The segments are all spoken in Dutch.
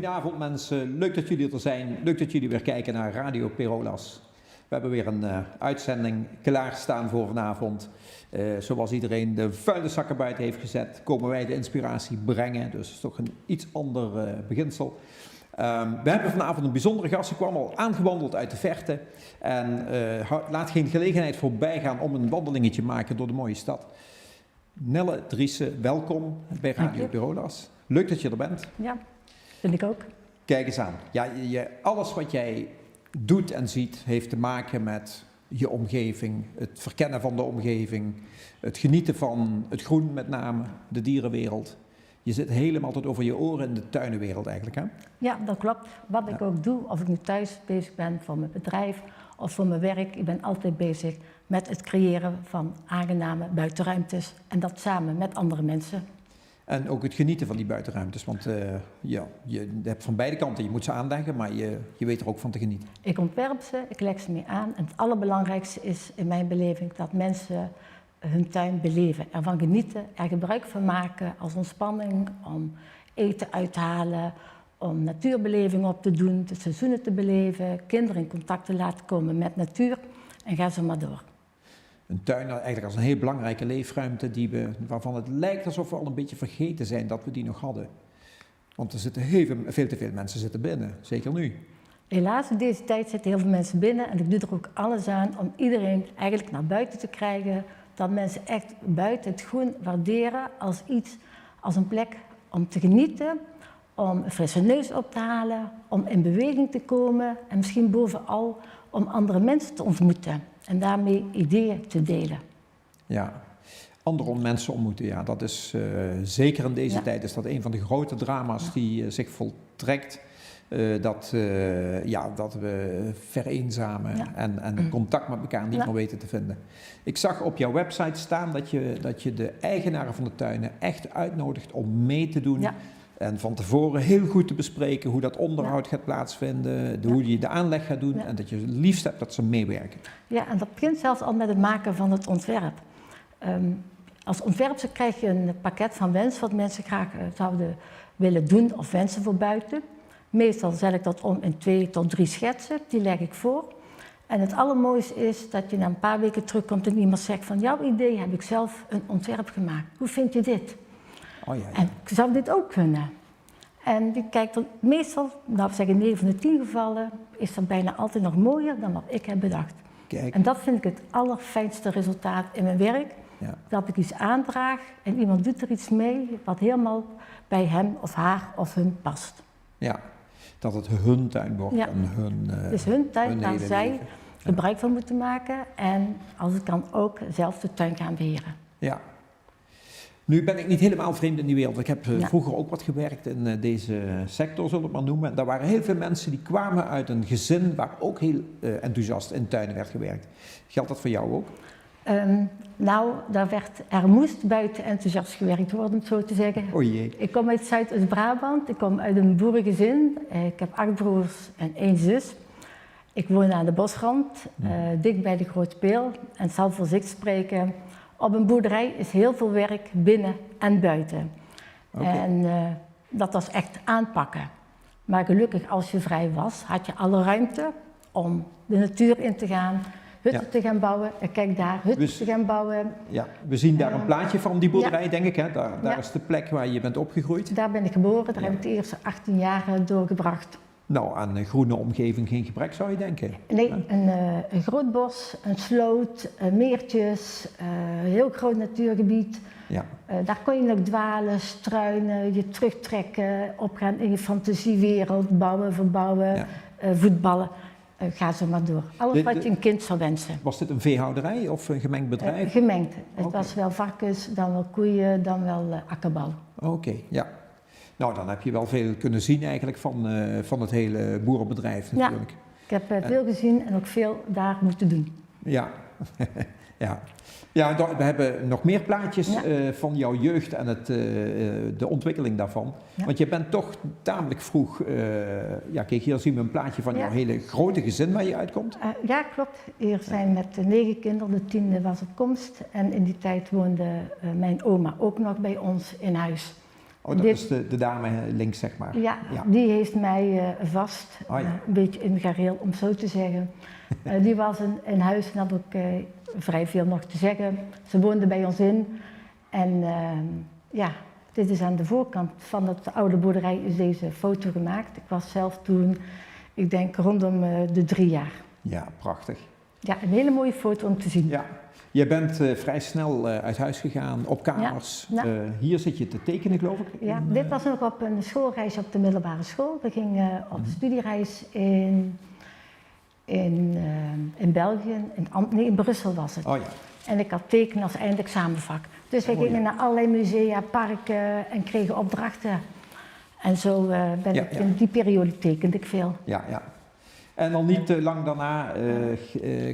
Goedenavond mensen, leuk dat jullie er zijn. Leuk dat jullie weer kijken naar Radio Perolas. We hebben weer een uitzending klaarstaan voor vanavond. Zoals iedereen de vuilniszakken buiten heeft gezet, komen wij de inspiratie brengen. Dus het is toch een iets ander beginsel. We hebben vanavond een bijzondere gast. Ze kwam al aangewandeld uit de verte. En laat geen gelegenheid voorbij gaan om een wandelingetje te maken door de mooie stad. Nelle Driessen, welkom bij Radio Perolas. Leuk dat je er bent. Ja, vind ik ook. Kijk eens aan. Ja, alles wat jij doet en ziet heeft te maken met je omgeving, het verkennen van de omgeving, het genieten van het groen met name, de dierenwereld. Je zit helemaal tot over je oren in de tuinenwereld eigenlijk, hè? Ja, dat klopt. Wat ik ook doe, of ik nu thuis bezig ben voor mijn bedrijf of voor mijn werk, ik ben altijd bezig met het creëren van aangename buitenruimtes en dat samen met andere mensen. En ook het genieten van die buitenruimtes, want je hebt van beide kanten, je moet ze aanleggen, maar je weet er ook van te genieten. Ik ontwerp ze, ik leg ze mee aan en het allerbelangrijkste is in mijn beleving dat mensen hun tuin beleven, ervan genieten, er gebruik van maken als ontspanning, om eten uit te halen, om natuurbeleving op te doen, de seizoenen te beleven, kinderen in contact te laten komen met natuur en ga zo maar door. Een tuin eigenlijk als een heel belangrijke leefruimte waarvan het lijkt alsof we al een beetje vergeten zijn dat we die nog hadden. Want er zitten veel te veel mensen zitten binnen, zeker nu. Helaas, in deze tijd zitten heel veel mensen binnen en ik doe er ook alles aan om iedereen eigenlijk naar buiten te krijgen. Dat mensen echt buiten het groen waarderen als iets, als een plek om te genieten, om een frisse neus op te halen, om in beweging te komen en misschien bovenal om andere mensen te ontmoeten en daarmee ideeën te delen. Ja, andere mensen ontmoeten, ja, dat is zeker in deze tijd is dat een van de grote drama's die zich voltrekt. Dat we vereenzamen en contact met elkaar niet meer weten te vinden. Ik zag op jouw website staan dat je de eigenaren van de tuinen echt uitnodigt om mee te doen. Ja. En van tevoren heel goed te bespreken hoe dat onderhoud gaat plaatsvinden, hoe je de aanleg gaat doen en dat je het liefst hebt dat ze meewerken. Ja, en dat begint zelfs al met het maken van het ontwerp. Als ontwerper krijg je een pakket van wensen wat mensen graag zouden willen doen of wensen voor buiten. Meestal zet ik dat om in 2 tot 3 schetsen, die leg ik voor. En het allermooiste is dat je na een paar weken terugkomt en iemand zegt van jouw idee heb ik zelf een ontwerp gemaakt. Hoe vind je dit? Oh ja, ja. En ik zou dit ook kunnen. En die kijkt dan meestal, nou we zeggen 9 van de 10 gevallen, is dat bijna altijd nog mooier dan wat ik heb bedacht. Kijk. En dat vind ik het allerfijnste resultaat in mijn werk. Ja. Dat ik iets aandraag en iemand doet er iets mee wat helemaal bij hem of haar of hun past. Ja, dat het hun tuin wordt en hun het is hun tuin waar zij gebruik van moeten maken en als het kan ook zelf de tuin gaan beheren. Ja. Nu ben ik niet helemaal vreemd in die wereld. Ik heb vroeger ook wat gewerkt in deze sector, zullen we het maar noemen. Daar waren heel veel mensen die kwamen uit een gezin waar ook heel enthousiast in tuinen werd gewerkt. Geldt dat voor jou ook? Er moest buiten enthousiast gewerkt worden, om het zo te zeggen. O jee. Ik kom uit Zuidoost-Brabant, ik kom uit een boerengezin. Ik heb 8 broers en 1 zus. Ik woon aan de bosrand, dik bij de Grote Peel. En het zal voor zich spreken, op een boerderij is heel veel werk binnen en buiten. Okay. En dat was echt aanpakken. Maar gelukkig als je vrij was, had je alle ruimte om de natuur in te gaan. Hutten te gaan bouwen, kijk daar, hutten te gaan bouwen. Ja, we zien daar een plaatje van die boerderij, denk ik. Hè? Daar is de plek waar je bent opgegroeid. Daar ben ik geboren, daar heb ik de eerste 18 jaar doorgebracht. Nou, aan een groene omgeving geen gebrek, zou je denken? Nee, een groot bos, een sloot, meertjes, een heel groot natuurgebied. Ja. Daar kon je nog dwalen, struinen, je terugtrekken, opgaan in je fantasiewereld, bouwen, verbouwen, voetballen. Ga zo maar door. Alles wat je een kind zou wensen. Was dit een veehouderij of een gemengd bedrijf? Gemengd. Het was wel varkens, dan wel koeien, dan wel akkerbouw. Oké, ja. Nou, dan heb je wel veel kunnen zien eigenlijk van het hele boerenbedrijf natuurlijk. Ja, ik heb veel gezien en ook veel daar moeten doen. Ja, ja, we hebben nog meer plaatjes van jouw jeugd en de ontwikkeling daarvan. Ja. Want je bent toch tamelijk vroeg, kijk hier zien we een plaatje van jouw hele grote gezin waar je uitkomt. Ja, klopt. Hier zijn met 9 kinderen, de 10e was op komst. En in die tijd woonde mijn oma ook nog bij ons in huis. Oh, dat is de dame links, zeg maar. Ja, Ja. die heeft mij vast, Oh, ja. een beetje in gareel, om zo te zeggen. Die was in huis en had ook vrij veel nog te zeggen. Ze woonde bij ons in. En ja, dit is aan de voorkant van de oude boerderij is deze foto gemaakt. Ik was zelf toen, ik denk rondom de 3 jaar. Ja, prachtig. Ja, een hele mooie foto om te zien. Ja. Je bent vrij snel uit huis gegaan, op kamers. Ja. Hier zit je te tekenen, geloof ik. Ja, dit was nog op een schoolreis op de middelbare school. We gingen op studiereis in België, in Brussel was het. Oh ja. En ik had tekenen als eindexamenvak. Dus wij gingen naar allerlei musea, parken en kregen opdrachten. En zo ben ik in die periode tekende ik veel. Ja, ja. En al niet lang daarna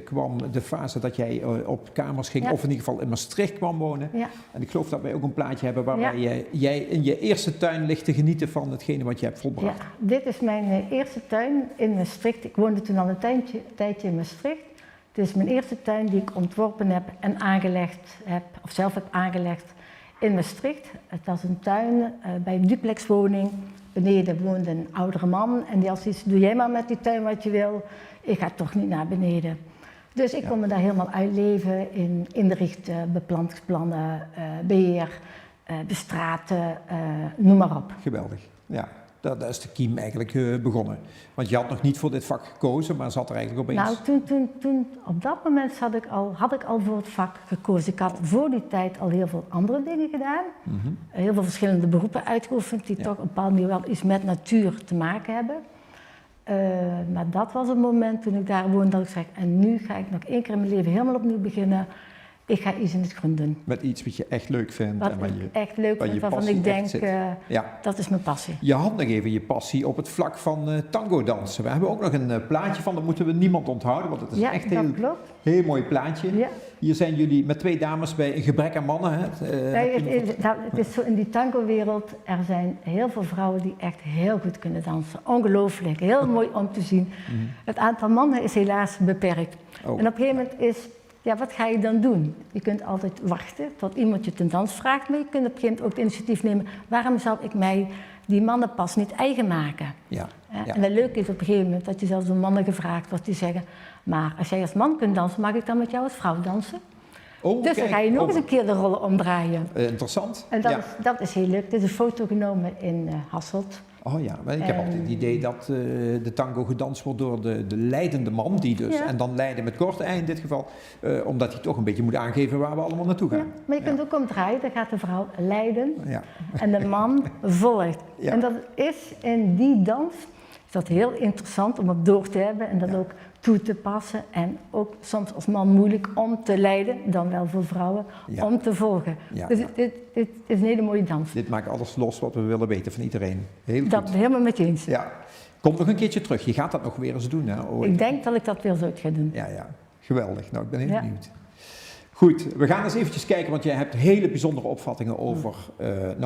kwam de fase dat jij op kamers ging, of in ieder geval in Maastricht kwam wonen. Ja. En ik geloof dat wij ook een plaatje hebben waarbij jij in je eerste tuin ligt te genieten van hetgene wat je hebt volbracht. Ja, dit is mijn eerste tuin in Maastricht. Ik woonde toen al een tijdje in Maastricht. Dit is mijn eerste tuin die ik ontworpen heb en aangelegd heb, of zelf heb aangelegd in Maastricht. Het was een tuin bij een duplexwoning. Beneden woonde een oudere man en die had zoiets, doe jij maar met die tuin wat je wil, ik ga toch niet naar beneden. Dus ik kon me daar helemaal uitleven in inrichten, beplantingsplannen, beheer, bestraten, noem maar op. Geweldig, ja. Daar is de kiem eigenlijk begonnen. Want je had nog niet voor dit vak gekozen, maar zat er eigenlijk opeens... Nou, toen op dat moment had ik al voor het vak gekozen. Ik had voor die tijd al heel veel andere dingen gedaan. Heel veel verschillende beroepen uitgeoefend die toch op een bepaalde manier wel iets met natuur te maken hebben. Maar dat was het moment toen ik daar woonde dat ik zei, en nu ga ik nog 1 keer in mijn leven helemaal opnieuw beginnen. Ik ga iets in het groen doen. Met iets wat je echt leuk vindt. Wat en ik echt leuk vind, waarvan ik denk, dat is mijn passie. Je had nog even je passie op het vlak van tango dansen. We hebben ook nog een plaatje van, dat moeten we niemand onthouden, want het is echt een heel mooi plaatje. Ja. Hier zijn jullie met 2 dames bij een gebrek aan mannen. Hè? Het is zo in die tango-wereld, er zijn heel veel vrouwen die echt heel goed kunnen dansen. Ongelooflijk, heel mooi om te zien. Het aantal mannen is helaas beperkt. Oh. En op een gegeven moment is... Ja, wat ga je dan doen? Je kunt altijd wachten tot iemand je ten dans vraagt, maar je kunt op een gegeven moment ook het initiatief nemen. Waarom zou ik mij die mannenpas niet eigen maken? Ja, ja. En het leuke is op een gegeven moment dat je zelfs door mannen gevraagd wordt die zeggen, maar als jij als man kunt dansen, mag ik dan met jou als vrouw dansen? Oh, dus dan ga je nog eens een keer de rollen omdraaien. Interessant. En dat is heel leuk. Er is een foto genomen in Hasselt. Oh ja, maar ik heb altijd het idee dat de tango gedanst wordt door de leidende man, die dus, en dan leiden met korte ei in dit geval, omdat hij toch een beetje moet aangeven waar we allemaal naartoe gaan. Ja, maar je kunt ook omdraaien, dan gaat de vrouw leiden en de man volgt. Ja. En dat is in die dans, is dat heel interessant om op door te hebben en dat ook toe te passen en ook soms als man moeilijk om te leiden, dan wel voor vrouwen, om te volgen. Ja. Dus dit is een hele mooie dans. Dit maakt alles los wat we willen weten van iedereen. Heel goed. Dat helemaal met je eens. Ja. Kom nog een keertje terug, je gaat dat nog weer eens doen. Hè? Ik denk dat ik dat weer zo ga doen. Ja, ja. Geweldig. Nou, ik ben heel benieuwd. Goed, we gaan eens eventjes kijken, want jij hebt hele bijzondere opvattingen over,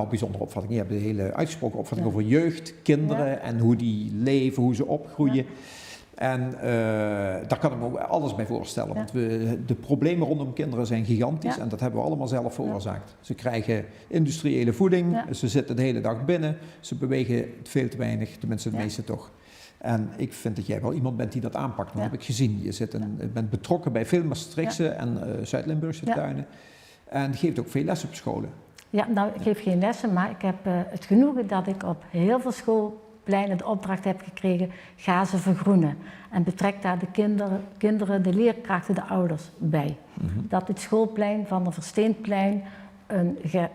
bijzondere opvattingen, je hebt een hele uitgesproken opvatting over jeugd, kinderen en hoe die leven, hoe ze opgroeien. Ja. En daar kan ik me alles bij voorstellen, want de problemen rondom kinderen zijn gigantisch en dat hebben we allemaal zelf veroorzaakt. Ze krijgen industriële voeding, ze zitten de hele dag binnen, ze bewegen veel te weinig, tenminste de meeste toch. En ik vind dat jij wel iemand bent die dat aanpakt, dat heb ik gezien. Je bent betrokken bij veel Maastrichtse en Zuid-Limburgse tuinen en geeft ook veel les op scholen. Ja, nou ik geef geen lessen, maar ik heb het genoegen dat ik op heel veel schoolpleinen de opdracht heb gekregen, ga ze vergroenen. En betrek daar de kinderen, de leerkrachten, de ouders bij. Dat het schoolplein van de Versteenplein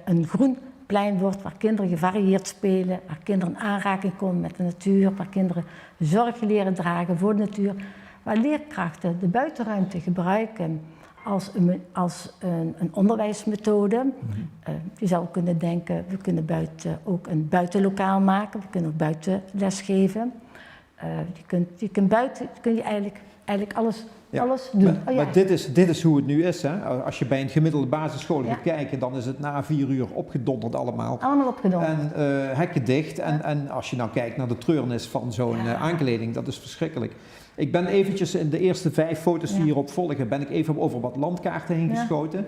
een groen plein wordt waar kinderen gevarieerd spelen, waar kinderen in aanraking komen met de natuur, waar kinderen zorg leren dragen voor de natuur, waar leerkrachten de buitenruimte gebruiken als een onderwijsmethode. Je zou kunnen denken, we kunnen buiten ook een buitenlokaal maken, we kunnen ook buiten lesgeven. Je kun je eigenlijk alles doen. Maar dit is hoe het nu is. Hè? Als je bij een gemiddelde basisschool gaat kijken, dan is het na 4 uur opgedonderd allemaal. Allemaal opgedonderd. En hekken dicht. En als je nou kijkt naar de treurnis van zo'n aankleding, dat is verschrikkelijk. Ik ben eventjes in de eerste 5 foto's die hierop volgen, ben ik even over wat landkaarten heen geschoten.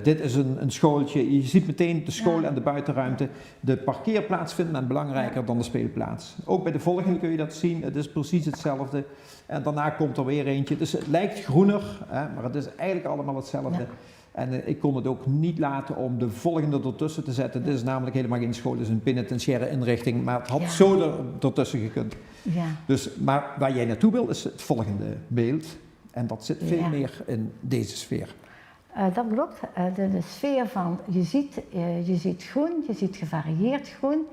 Dit is een schooltje, je ziet meteen de school en de buitenruimte. De parkeerplaats vindt men belangrijker dan de speelplaats. Ook bij de volgende kun je dat zien, het is precies hetzelfde. En daarna komt er weer eentje, dus het lijkt groener, maar het is eigenlijk allemaal hetzelfde. Ja. En ik kon het ook niet laten om de volgende ertussen te zetten. Dit is namelijk helemaal geen school, het is een penitentiaire inrichting, maar het had zo ertussen gekund. Ja. Dus, maar waar jij naartoe wil is het volgende beeld. En dat zit veel meer in deze sfeer. Dat klopt. De sfeer van, je ziet groen, je ziet gevarieerd groen.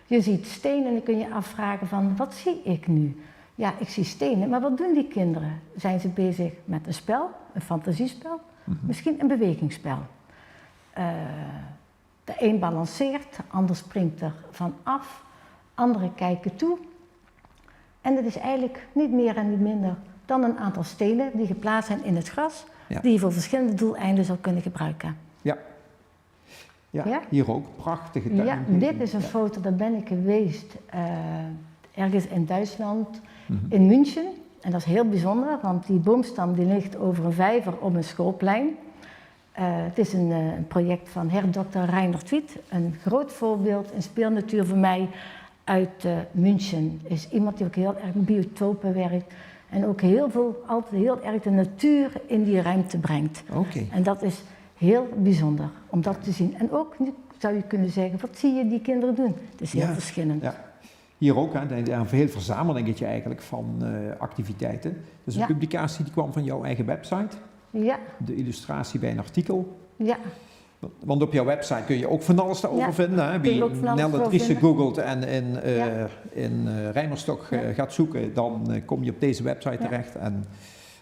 Je ziet stenen en dan kun je afvragen van, wat zie ik nu? Ja, ik zie stenen, maar wat doen die kinderen? Zijn ze bezig met een spel, een fantasiespel? Misschien een bewegingsspel. De een balanceert, de ander springt er van af, anderen kijken toe. En het is eigenlijk niet meer en niet minder dan een aantal stenen die geplaatst zijn in het gras, die je voor verschillende doeleinden zou kunnen gebruiken. Ja, hier ook prachtige tuin. Ja, dit is een foto, daar ben ik geweest, ergens in Duitsland, in München. En dat is heel bijzonder, want die boomstam die ligt over een vijver op een schoolplein. Het is een project van Dr. Reinhard Wiet, een groot voorbeeld in speelnatuur voor mij uit München. Is iemand die ook heel erg met biotopen werkt en ook altijd heel erg de natuur in die ruimte brengt. En dat is heel bijzonder om dat te zien. En ook zou je kunnen zeggen, wat zie je die kinderen doen? Het is heel verschillend. Ja. Hier ook, een heel verzamelingetje eigenlijk van activiteiten. Dus een publicatie die kwam van jouw eigen website. Ja. De illustratie bij een artikel. Ja. Want op jouw website kun je ook van alles daarover vinden. Hè? Wie Nelle Driessen googelt en in Rijmerstok gaat zoeken, dan kom je op deze website terecht. En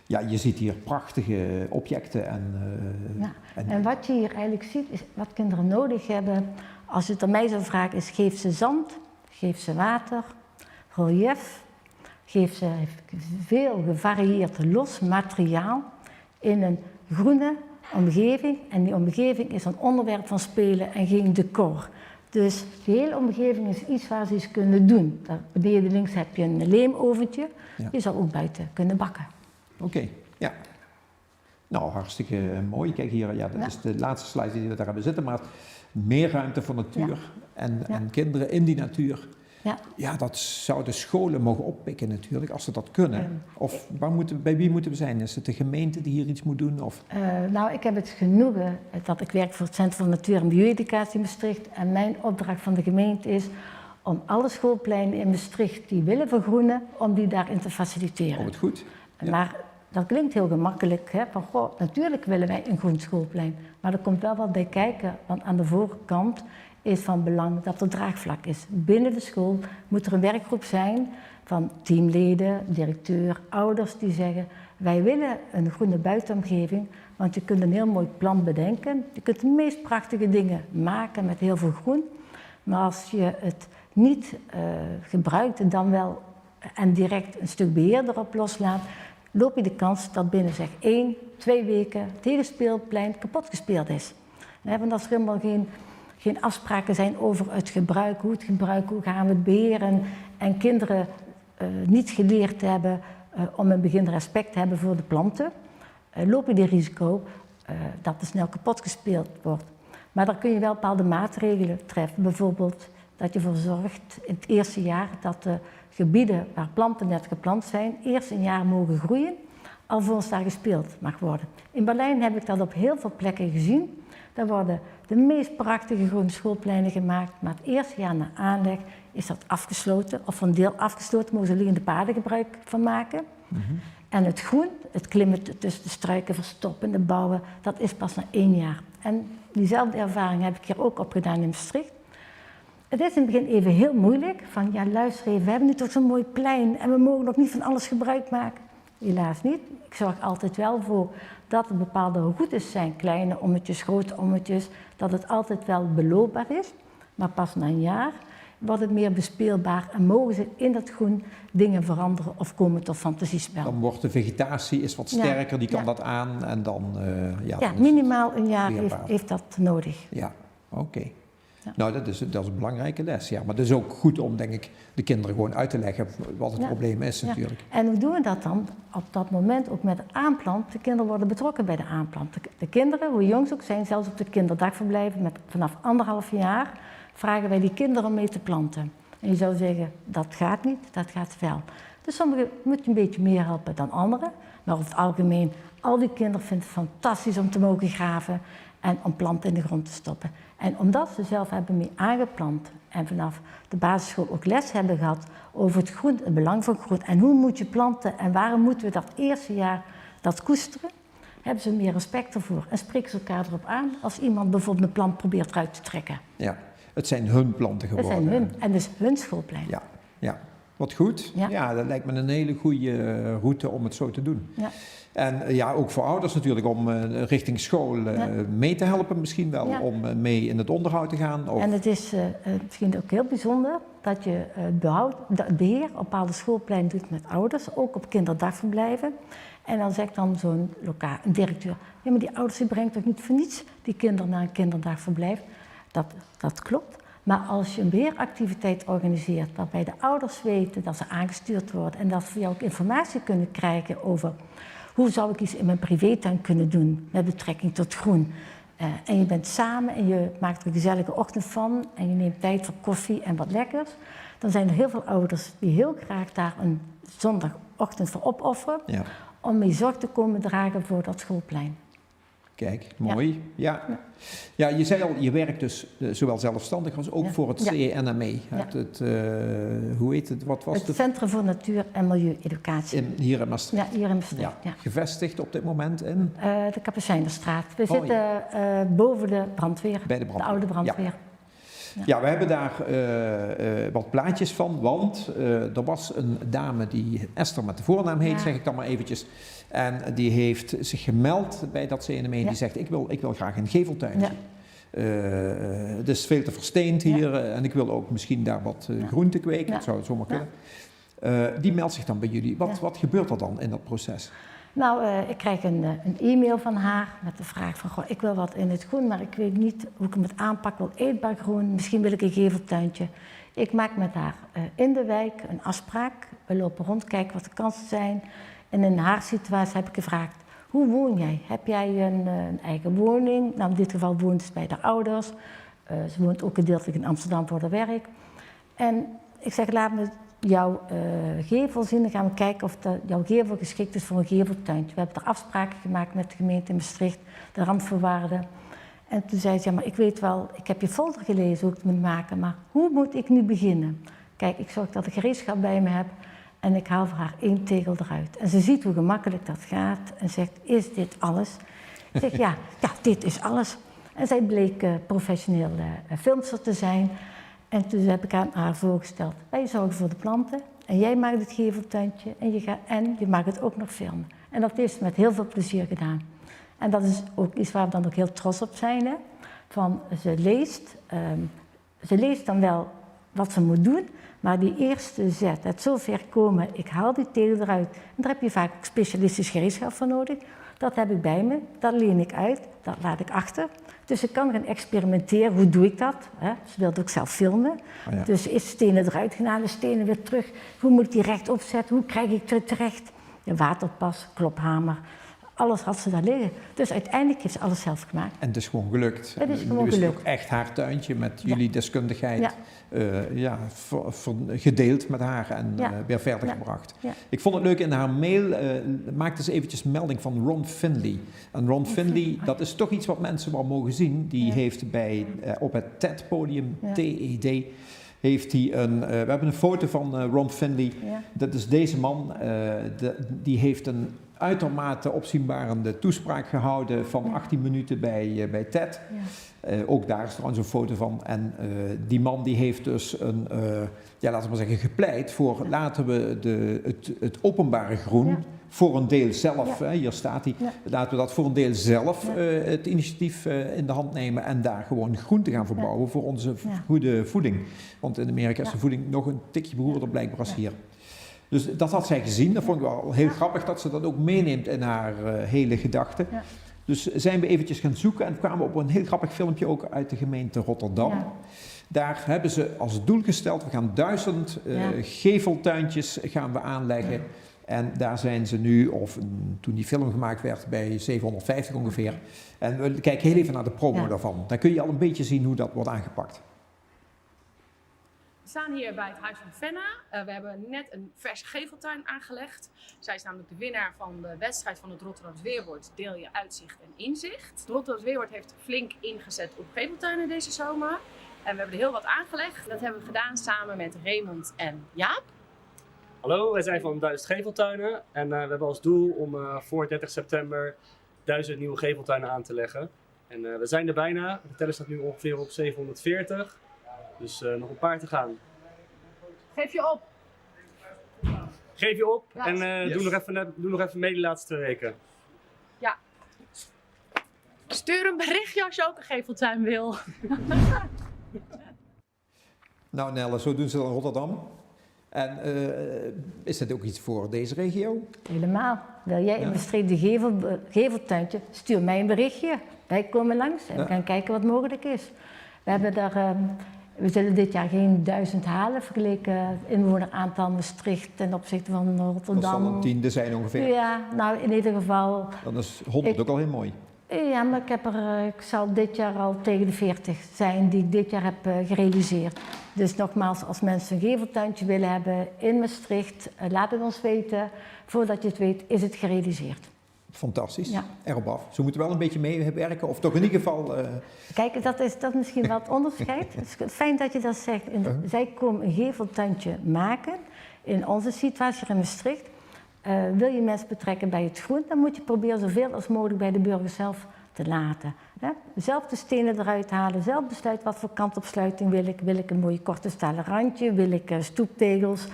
ja, je ziet hier prachtige objecten. En wat je hier eigenlijk ziet, is wat kinderen nodig hebben. Als je het aan mij zou vragen, is geef ze zand. Geef ze water, relief, geef ze veel gevarieerd los materiaal in een groene omgeving. En die omgeving is een onderwerp van spelen en geen decor. Dus de hele omgeving is iets waar ze iets kunnen doen. Daar beneden links heb je een leemoventje, je zou ook buiten kunnen bakken. Oké, ja. Nou, hartstikke mooi. Kijk hier, dat is de laatste slide die we daar hebben zitten, maar meer ruimte voor natuur en kinderen in die natuur. Ja, dat zouden scholen mogen oppikken natuurlijk, als ze dat kunnen. Of bij wie moeten we zijn? Is het de gemeente die hier iets moet doen? Of? Nou, ik heb het genoegen dat ik werk voor het Centrum voor Natuur- en Bio-educatie in Maastricht. En mijn opdracht van de gemeente is om alle schoolpleinen in Maastricht die willen vergroenen, om die daarin te faciliteren. Oh, wat goed. Ja. Maar dat klinkt heel gemakkelijk, hè? Van, goh, natuurlijk willen wij een groen schoolplein. Maar er komt wel wat bij kijken, want aan de voorkant is van belang dat er draagvlak is. Binnen de school moet er een werkgroep zijn van teamleden, directeur, ouders die zeggen, wij willen een groene buitenomgeving, want je kunt een heel mooi plan bedenken. Je kunt de meest prachtige dingen maken met heel veel groen. Maar als je het niet gebruikt dan wel en direct een stuk beheer erop loslaat, loop je de kans dat binnen 1, 2 weken het hele speelplein kapot gespeeld is. Want als er helemaal geen afspraken zijn over het gebruik, hoe gaan we het beheren en kinderen niet geleerd hebben om in het begin respect te hebben voor de planten, loop je het risico dat er snel kapot gespeeld wordt. Maar daar kun je wel bepaalde maatregelen treffen. Bijvoorbeeld dat je ervoor zorgt in het eerste jaar dat de gebieden waar planten net geplant zijn, eerst een jaar mogen groeien, alvorens daar gespeeld mag worden. In Berlijn heb ik dat op heel veel plekken gezien. Daar worden de meest prachtige groene schoolpleinen gemaakt, maar het eerste jaar na aanleg is dat afgesloten, of een deel afgesloten, mogen ze liggende paden gebruik van maken. En het groen, het klimmen tussen de struiken, verstoppen, de bouwen, dat is pas na 1 jaar. En diezelfde ervaring heb ik hier ook opgedaan in Maastricht. Het is in het begin even heel moeilijk, van ja luister even, we hebben nu toch zo'n mooi plein en we mogen nog niet van alles gebruik maken. Helaas niet. Ik zorg altijd wel voor dat er bepaalde routes zijn, kleine ommetjes, grote ommetjes, dat het altijd wel beloopbaar is. Maar pas na 1 jaar wordt het meer bespeelbaar en mogen ze in dat groen dingen veranderen of komen tot fantasiespel. Dan wordt de vegetatie is wat sterker, die kan dat aan en dan... minimaal 1 jaar heeft dat nodig. Ja, oké. Ja. Nou, dat is een belangrijke les, ja. Maar het is ook goed om, denk ik, de kinderen gewoon uit te leggen wat het probleem is natuurlijk. En hoe doen we dat dan? Op dat moment ook met de aanplant. De kinderen worden betrokken bij de aanplant. De kinderen, hoe jong ze ook zijn, zelfs op de kinderdagverblijven vanaf 1,5 jaar, vragen wij die kinderen om mee te planten. En je zou zeggen, dat gaat niet, dat gaat wel. Dus sommigen moeten een beetje meer helpen dan anderen. Maar over het algemeen, al die kinderen vinden het fantastisch om te mogen graven en om planten in de grond te stoppen. En omdat ze zelf hebben mee aangeplant en vanaf de basisschool ook les hebben gehad over het groen, het belang van groen en hoe moet je planten en waarom moeten we dat eerste jaar dat koesteren, hebben ze meer respect ervoor en spreken ze elkaar erop aan als iemand bijvoorbeeld een plant probeert eruit te trekken. Ja, het zijn hun planten geworden. Het zijn hun, en dus hun schoolplein. Ja, ja. Wat goed. Ja. Ja, dat lijkt me een hele goede route om het zo te doen. Ja. En ja, ook voor ouders natuurlijk om richting school mee te helpen misschien wel. Ja. Om mee in het onderhoud te gaan. Of... En het is misschien ook heel bijzonder dat je het beheer op bepaalde schoolpleinen doet met ouders, ook op kinderdagverblijven. En dan zegt dan zo'n directeur, ja maar die ouders die brengen toch niet voor niets die kinderen naar een kinderdagverblijf. Dat klopt. Maar als je een beheeractiviteit organiseert waarbij de ouders weten dat ze aangestuurd worden en dat ze voor jou ook informatie kunnen krijgen over hoe zou ik iets in mijn privétuin kunnen doen met betrekking tot groen. En je bent samen en je maakt er een gezellige ochtend van en je neemt tijd voor koffie en wat lekkers. Dan zijn er heel veel ouders die heel graag daar een zondagochtend voor opofferen om mee zorg te komen dragen voor dat schoolplein. Kijk, mooi. Ja. Ja, je zei al, je werkt dus zowel zelfstandig als ook voor het CNME. Hoe heet het? Wat was het Centrum voor Natuur- en Milieueducatie. Hier in Maastricht? Ja, hier in Maastricht. Ja. Gevestigd op dit moment in? De Kapucijnerstraat. We zitten boven de brandweer. Bij de brandweer. De oude brandweer. Ja. Ja, we hebben daar wat plaatjes van, want er was een dame die Esther met de voornaam heet, zeg ik dan maar eventjes. En die heeft zich gemeld bij dat CNME. Die zegt, ik wil graag een geveltuintje. Het is veel te versteend hier en ik wil ook misschien daar wat groente kweken. Dat zou het zomaar kunnen. Die meldt zich dan bij jullie. Wat gebeurt er dan in dat proces? Nou, ik krijg een e-mail van haar met de vraag van, goh, ik wil wat in het groen, maar ik weet niet hoe ik hem het aanpak. Ik wil eetbaar groen, misschien wil ik een geveltuintje. Ik maak met haar in de wijk een afspraak. We lopen rond, kijken wat de kansen zijn. En in haar situatie heb ik gevraagd, hoe woon jij? Heb jij een eigen woning? Nou, in dit geval woont ze bij de ouders. Ze woont ook gedeeltelijk in Amsterdam voor haar werk. En ik zeg, laat me jouw gevel zien. Dan gaan we kijken of jouw gevel geschikt is voor een geveltuintje. We hebben er afspraken gemaakt met de gemeente Maastricht, de randvoorwaarden. En toen zei ze, ja, maar ik weet wel, ik heb je folder gelezen hoe ik het moet maken, maar hoe moet ik nu beginnen? Kijk, ik zorg dat ik gereedschap bij me heb en ik haal voor haar 1 tegel eruit. En ze ziet hoe gemakkelijk dat gaat en zegt, is dit alles? Ik zeg, ja, dit is alles. En zij bleek professioneel filmster te zijn. En toen heb ik aan haar voorgesteld, wij zorgen voor de planten en jij maakt het geveltuintje en je maakt het ook nog filmen. En dat heeft ze met heel veel plezier gedaan. En dat is ook iets waar we dan ook heel trots op zijn. Hè? Van, ze leest dan wel wat ze moet doen, maar die eerste zet, het zover komen, ik haal die tegel eruit. En daar heb je vaak ook specialistisch gereedschap voor nodig. Dat heb ik bij me, dat leen ik uit, dat laat ik achter. Dus ik kan gaan experimenteren, hoe doe ik dat? Hè? Ze wilde ook zelf filmen. Oh ja. Dus is stenen eruit gedaan, de stenen weer terug. Hoe moet ik die recht opzetten? Hoe krijg ik het terecht? De waterpas, klophamer, alles had ze daar liggen. Dus uiteindelijk heeft ze alles zelf gemaakt. En het is gewoon gelukt. Het is gewoon gelukt. gelukt. Ook echt haar tuintje met jullie deskundigheid gedeeld met haar en weer verder gebracht. Ja. Ik vond het leuk, in haar mail maakte ze eventjes melding van Ron Finley. En Ron Finley, dat is toch iets wat mensen wel mogen zien. Die heeft op het TED-podium, TED, heeft hij we hebben een foto van Ron Finley. Ja. Dat is deze man, die heeft een uitermate opzienbarende toespraak gehouden van 18 minuten bij TED. Ja. Ook daar is trouwens een foto van. En die man die heeft dus laten we maar zeggen, gepleit voor laten we het openbare groen voor een deel zelf, hier staat hij, laten we dat voor een deel zelf het initiatief in de hand nemen en daar gewoon groente gaan verbouwen voor onze goede voeding. Want in Amerika is de voeding nog een tikje beroerder blijkbaar als hier. Dus dat had zij gezien. Dat vond ik wel heel grappig dat ze dat ook meeneemt in haar hele gedachten. Ja. Dus zijn we eventjes gaan zoeken en kwamen op een heel grappig filmpje ook uit de gemeente Rotterdam. Ja. Daar hebben ze als doel gesteld, we gaan 1000 geveltuintjes gaan we aanleggen. Ja. En daar zijn ze nu, toen die film gemaakt werd, bij 750 ongeveer. En we kijken heel even naar de promo daarvan. Dan kun je al een beetje zien hoe dat wordt aangepakt. We staan hier bij het Huis van Venna. We hebben net een verse geveltuin aangelegd. Zij is namelijk de winnaar van de wedstrijd van het Rotterdams Weerwoord. Deel je uitzicht en inzicht. Het Rotterdams Weerwoord heeft flink ingezet op geveltuinen deze zomer. En we hebben er heel wat aangelegd. Dat hebben we gedaan samen met Raymond en Jaap. Hallo, wij zijn van 1000 geveltuinen. En we hebben als doel om voor 30 september 1000 nieuwe geveltuinen aan te leggen. En we zijn er bijna. De teller staat nu ongeveer op 740. Dus nog een paar te gaan. Geef je op! Geef je op Ja. en doe nog even mee de laatste 2 weken. Ja. Stuur een berichtje als je ook een geveltuin wil. Nou Nelle, zo doen ze dan in Rotterdam. En is dat ook iets voor deze regio? Helemaal. Wil jij een bestreden geveltuintje, stuur mij een berichtje. Wij komen langs en we gaan kijken wat mogelijk is. We zullen dit jaar geen 1000 halen vergeleken inwoneraantal Maastricht ten opzichte van Rotterdam. Dat zal een 10e zijn ongeveer. Ja, nou in ieder geval. Dan is 100 ook al heel mooi. Ja, maar ik zal dit jaar al tegen de 40 zijn die ik dit jaar heb gerealiseerd. Dus nogmaals, als mensen een geveltuintje willen hebben in Maastricht, laat het ons weten. Voordat je het weet, is het gerealiseerd. Fantastisch, Ja. erop af. Ze moeten wel een beetje mee werken, of toch in ieder geval... Kijk, dat is misschien wat onderscheid. Het is fijn dat je dat zegt. Zij komen een geveltuintje maken in onze situatie in Maastricht. Wil je mensen betrekken bij het groen, dan moet je proberen zoveel als mogelijk bij de burger zelf te laten. Zelf de stenen eruit halen, zelf besluiten wat voor kantopsluiting wil ik. Wil ik een mooie korte stalen randje, wil ik stoeptegels.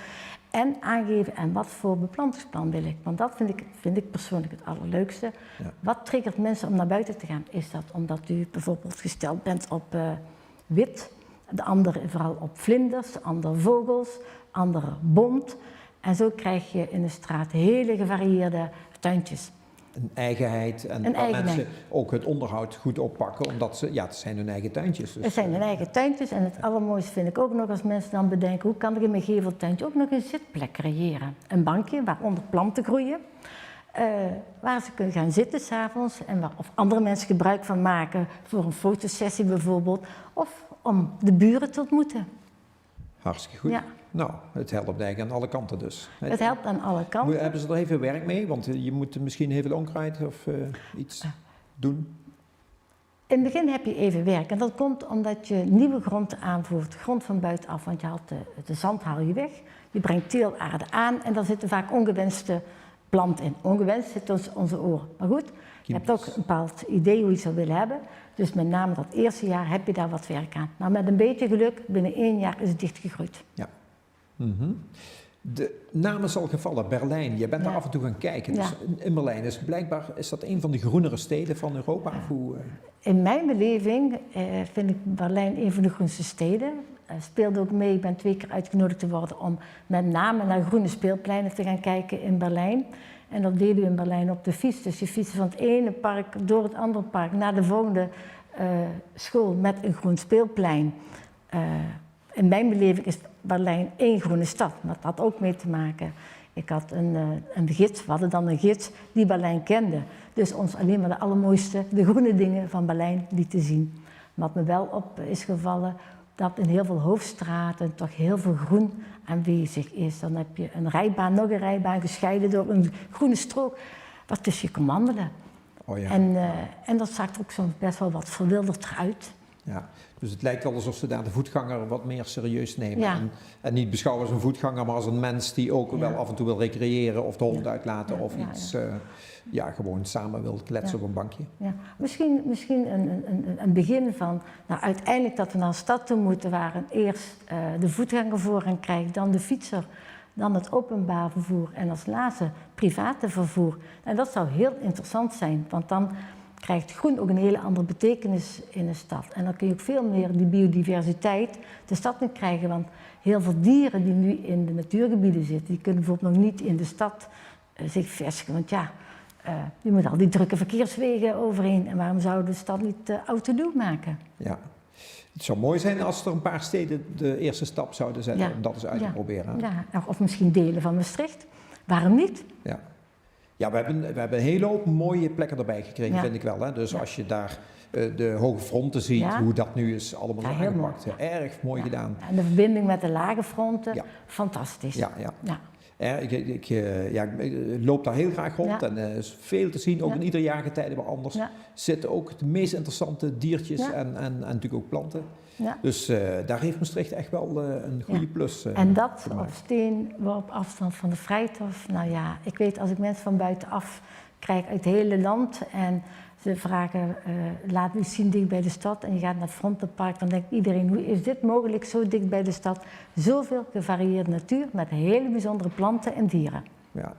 En aangeven en wat voor beplantingsplan wil ik. Want dat vind ik persoonlijk het allerleukste. Ja. Wat triggert mensen om naar buiten te gaan? Is dat omdat u bijvoorbeeld gesteld bent op wit, de andere vooral op vlinders, de andere vogels, andere bont. En zo krijg je in de straat hele gevarieerde tuintjes. Een eigenheid en waar mensen ook het onderhoud goed oppakken, omdat het zijn hun eigen tuintjes. Dus, het zijn hun eigen tuintjes en het allermooiste vind ik ook nog als mensen dan bedenken, hoe kan ik in mijn geveltuintje ook nog een zitplek creëren? Een bankje waaronder planten groeien, waar ze kunnen gaan zitten 's avonds of andere mensen gebruik van maken voor een fotosessie bijvoorbeeld, of om de buren te ontmoeten. Hartstikke goed. Ja. Nou, het helpt eigenlijk aan alle kanten dus. Het helpt aan alle kanten. Hebben ze er even werk mee? Want je moet misschien heel veel onkruid of iets doen. In het begin heb je even werk. En dat komt omdat je nieuwe grond aanvoert. Grond van buitenaf, want je haalt de zand haal je weg. Je brengt teelaarde aan en daar zitten vaak ongewenste planten in. Ongewenst zit onze oren. Maar goed, je hebt ook een bepaald idee hoe je het zou willen hebben. Dus met name dat eerste jaar heb je daar wat werk aan. Maar met een beetje geluk, binnen 1 jaar is het dichtgegroeid. Ja. De naam is al gevallen, Berlijn. Je bent daar af en toe gaan kijken. Dus in Berlijn is blijkbaar dat een van de groenere steden van Europa. Hoe, In mijn beleving vind ik Berlijn een van de groenste steden. Speelde ook mee, ik ben 2 keer uitgenodigd te worden om met name naar groene speelpleinen te gaan kijken in Berlijn. En dat deden we in Berlijn op de fiets. Dus je fietst van het ene park door het andere park naar de volgende school met een groen speelplein. In mijn beleving is Berlijn één groene stad. Dat had ook mee te maken. Ik had een gids, we hadden dan een gids die Berlijn kende. Dus ons alleen maar de allermooiste, de groene dingen van Berlijn lieten zien. Wat me wel op is gevallen, dat in heel veel hoofdstraten toch heel veel groen aanwezig is. Dan heb je een rijbaan, nog een rijbaan, gescheiden door een groene strook waartussen je kon wandelen. Oh ja. En dat zag er ook soms best wel wat verwilderd uit. Ja, dus het lijkt wel alsof ze daar de voetganger wat meer serieus nemen. Ja. En niet beschouwen als een voetganger, maar als een mens die ook wel af en toe wil recreëren of de hond uitlaten of iets. Gewoon samen wil kletsen op een bankje. Ja. Misschien een begin van, uiteindelijk dat we naar een stad toe moeten waar eerst de voetganger voorrang krijgt, dan de fietser, dan het openbaar vervoer en als laatste private vervoer. En dat zou heel interessant zijn, want dan krijgt groen ook een hele andere betekenis in de stad. En dan kun je ook veel meer die biodiversiteit de stad in krijgen, want heel veel dieren die nu in de natuurgebieden zitten, die kunnen bijvoorbeeld nog niet in de stad zich vestigen. Want je moet al die drukke verkeerswegen overheen. En waarom zouden de stad niet autodoel maken? Ja. Het zou mooi zijn als er een paar steden de eerste stap zouden zetten om dat eens uit te proberen. Ja, of misschien delen van Maastricht. Waarom niet? Ja, ja we hebben een hele hoop mooie plekken erbij gekregen, vind ik wel. Hè? Dus als je daar de hoge fronten ziet, hoe dat nu is allemaal aangepakt. Erg mooi gedaan. En de verbinding met de lage fronten, fantastisch. Ja. Ik loop daar heel graag rond en er is veel te zien, ook in ieder jaargetijde wel anders. Zitten ook de meest interessante diertjes en natuurlijk ook planten. Ja. Dus daar heeft Maastricht echt wel een goede plus. En dat op steen, op afstand van de Vrijthof. Nou ja, ik weet als ik mensen van buitenaf krijg uit het hele land en ze vragen, laat u zien dicht bij de stad en je gaat naar het Frontenpark, dan denkt iedereen, hoe is dit mogelijk zo dicht bij de stad? Zoveel gevarieerde natuur met hele bijzondere planten en dieren. Ja.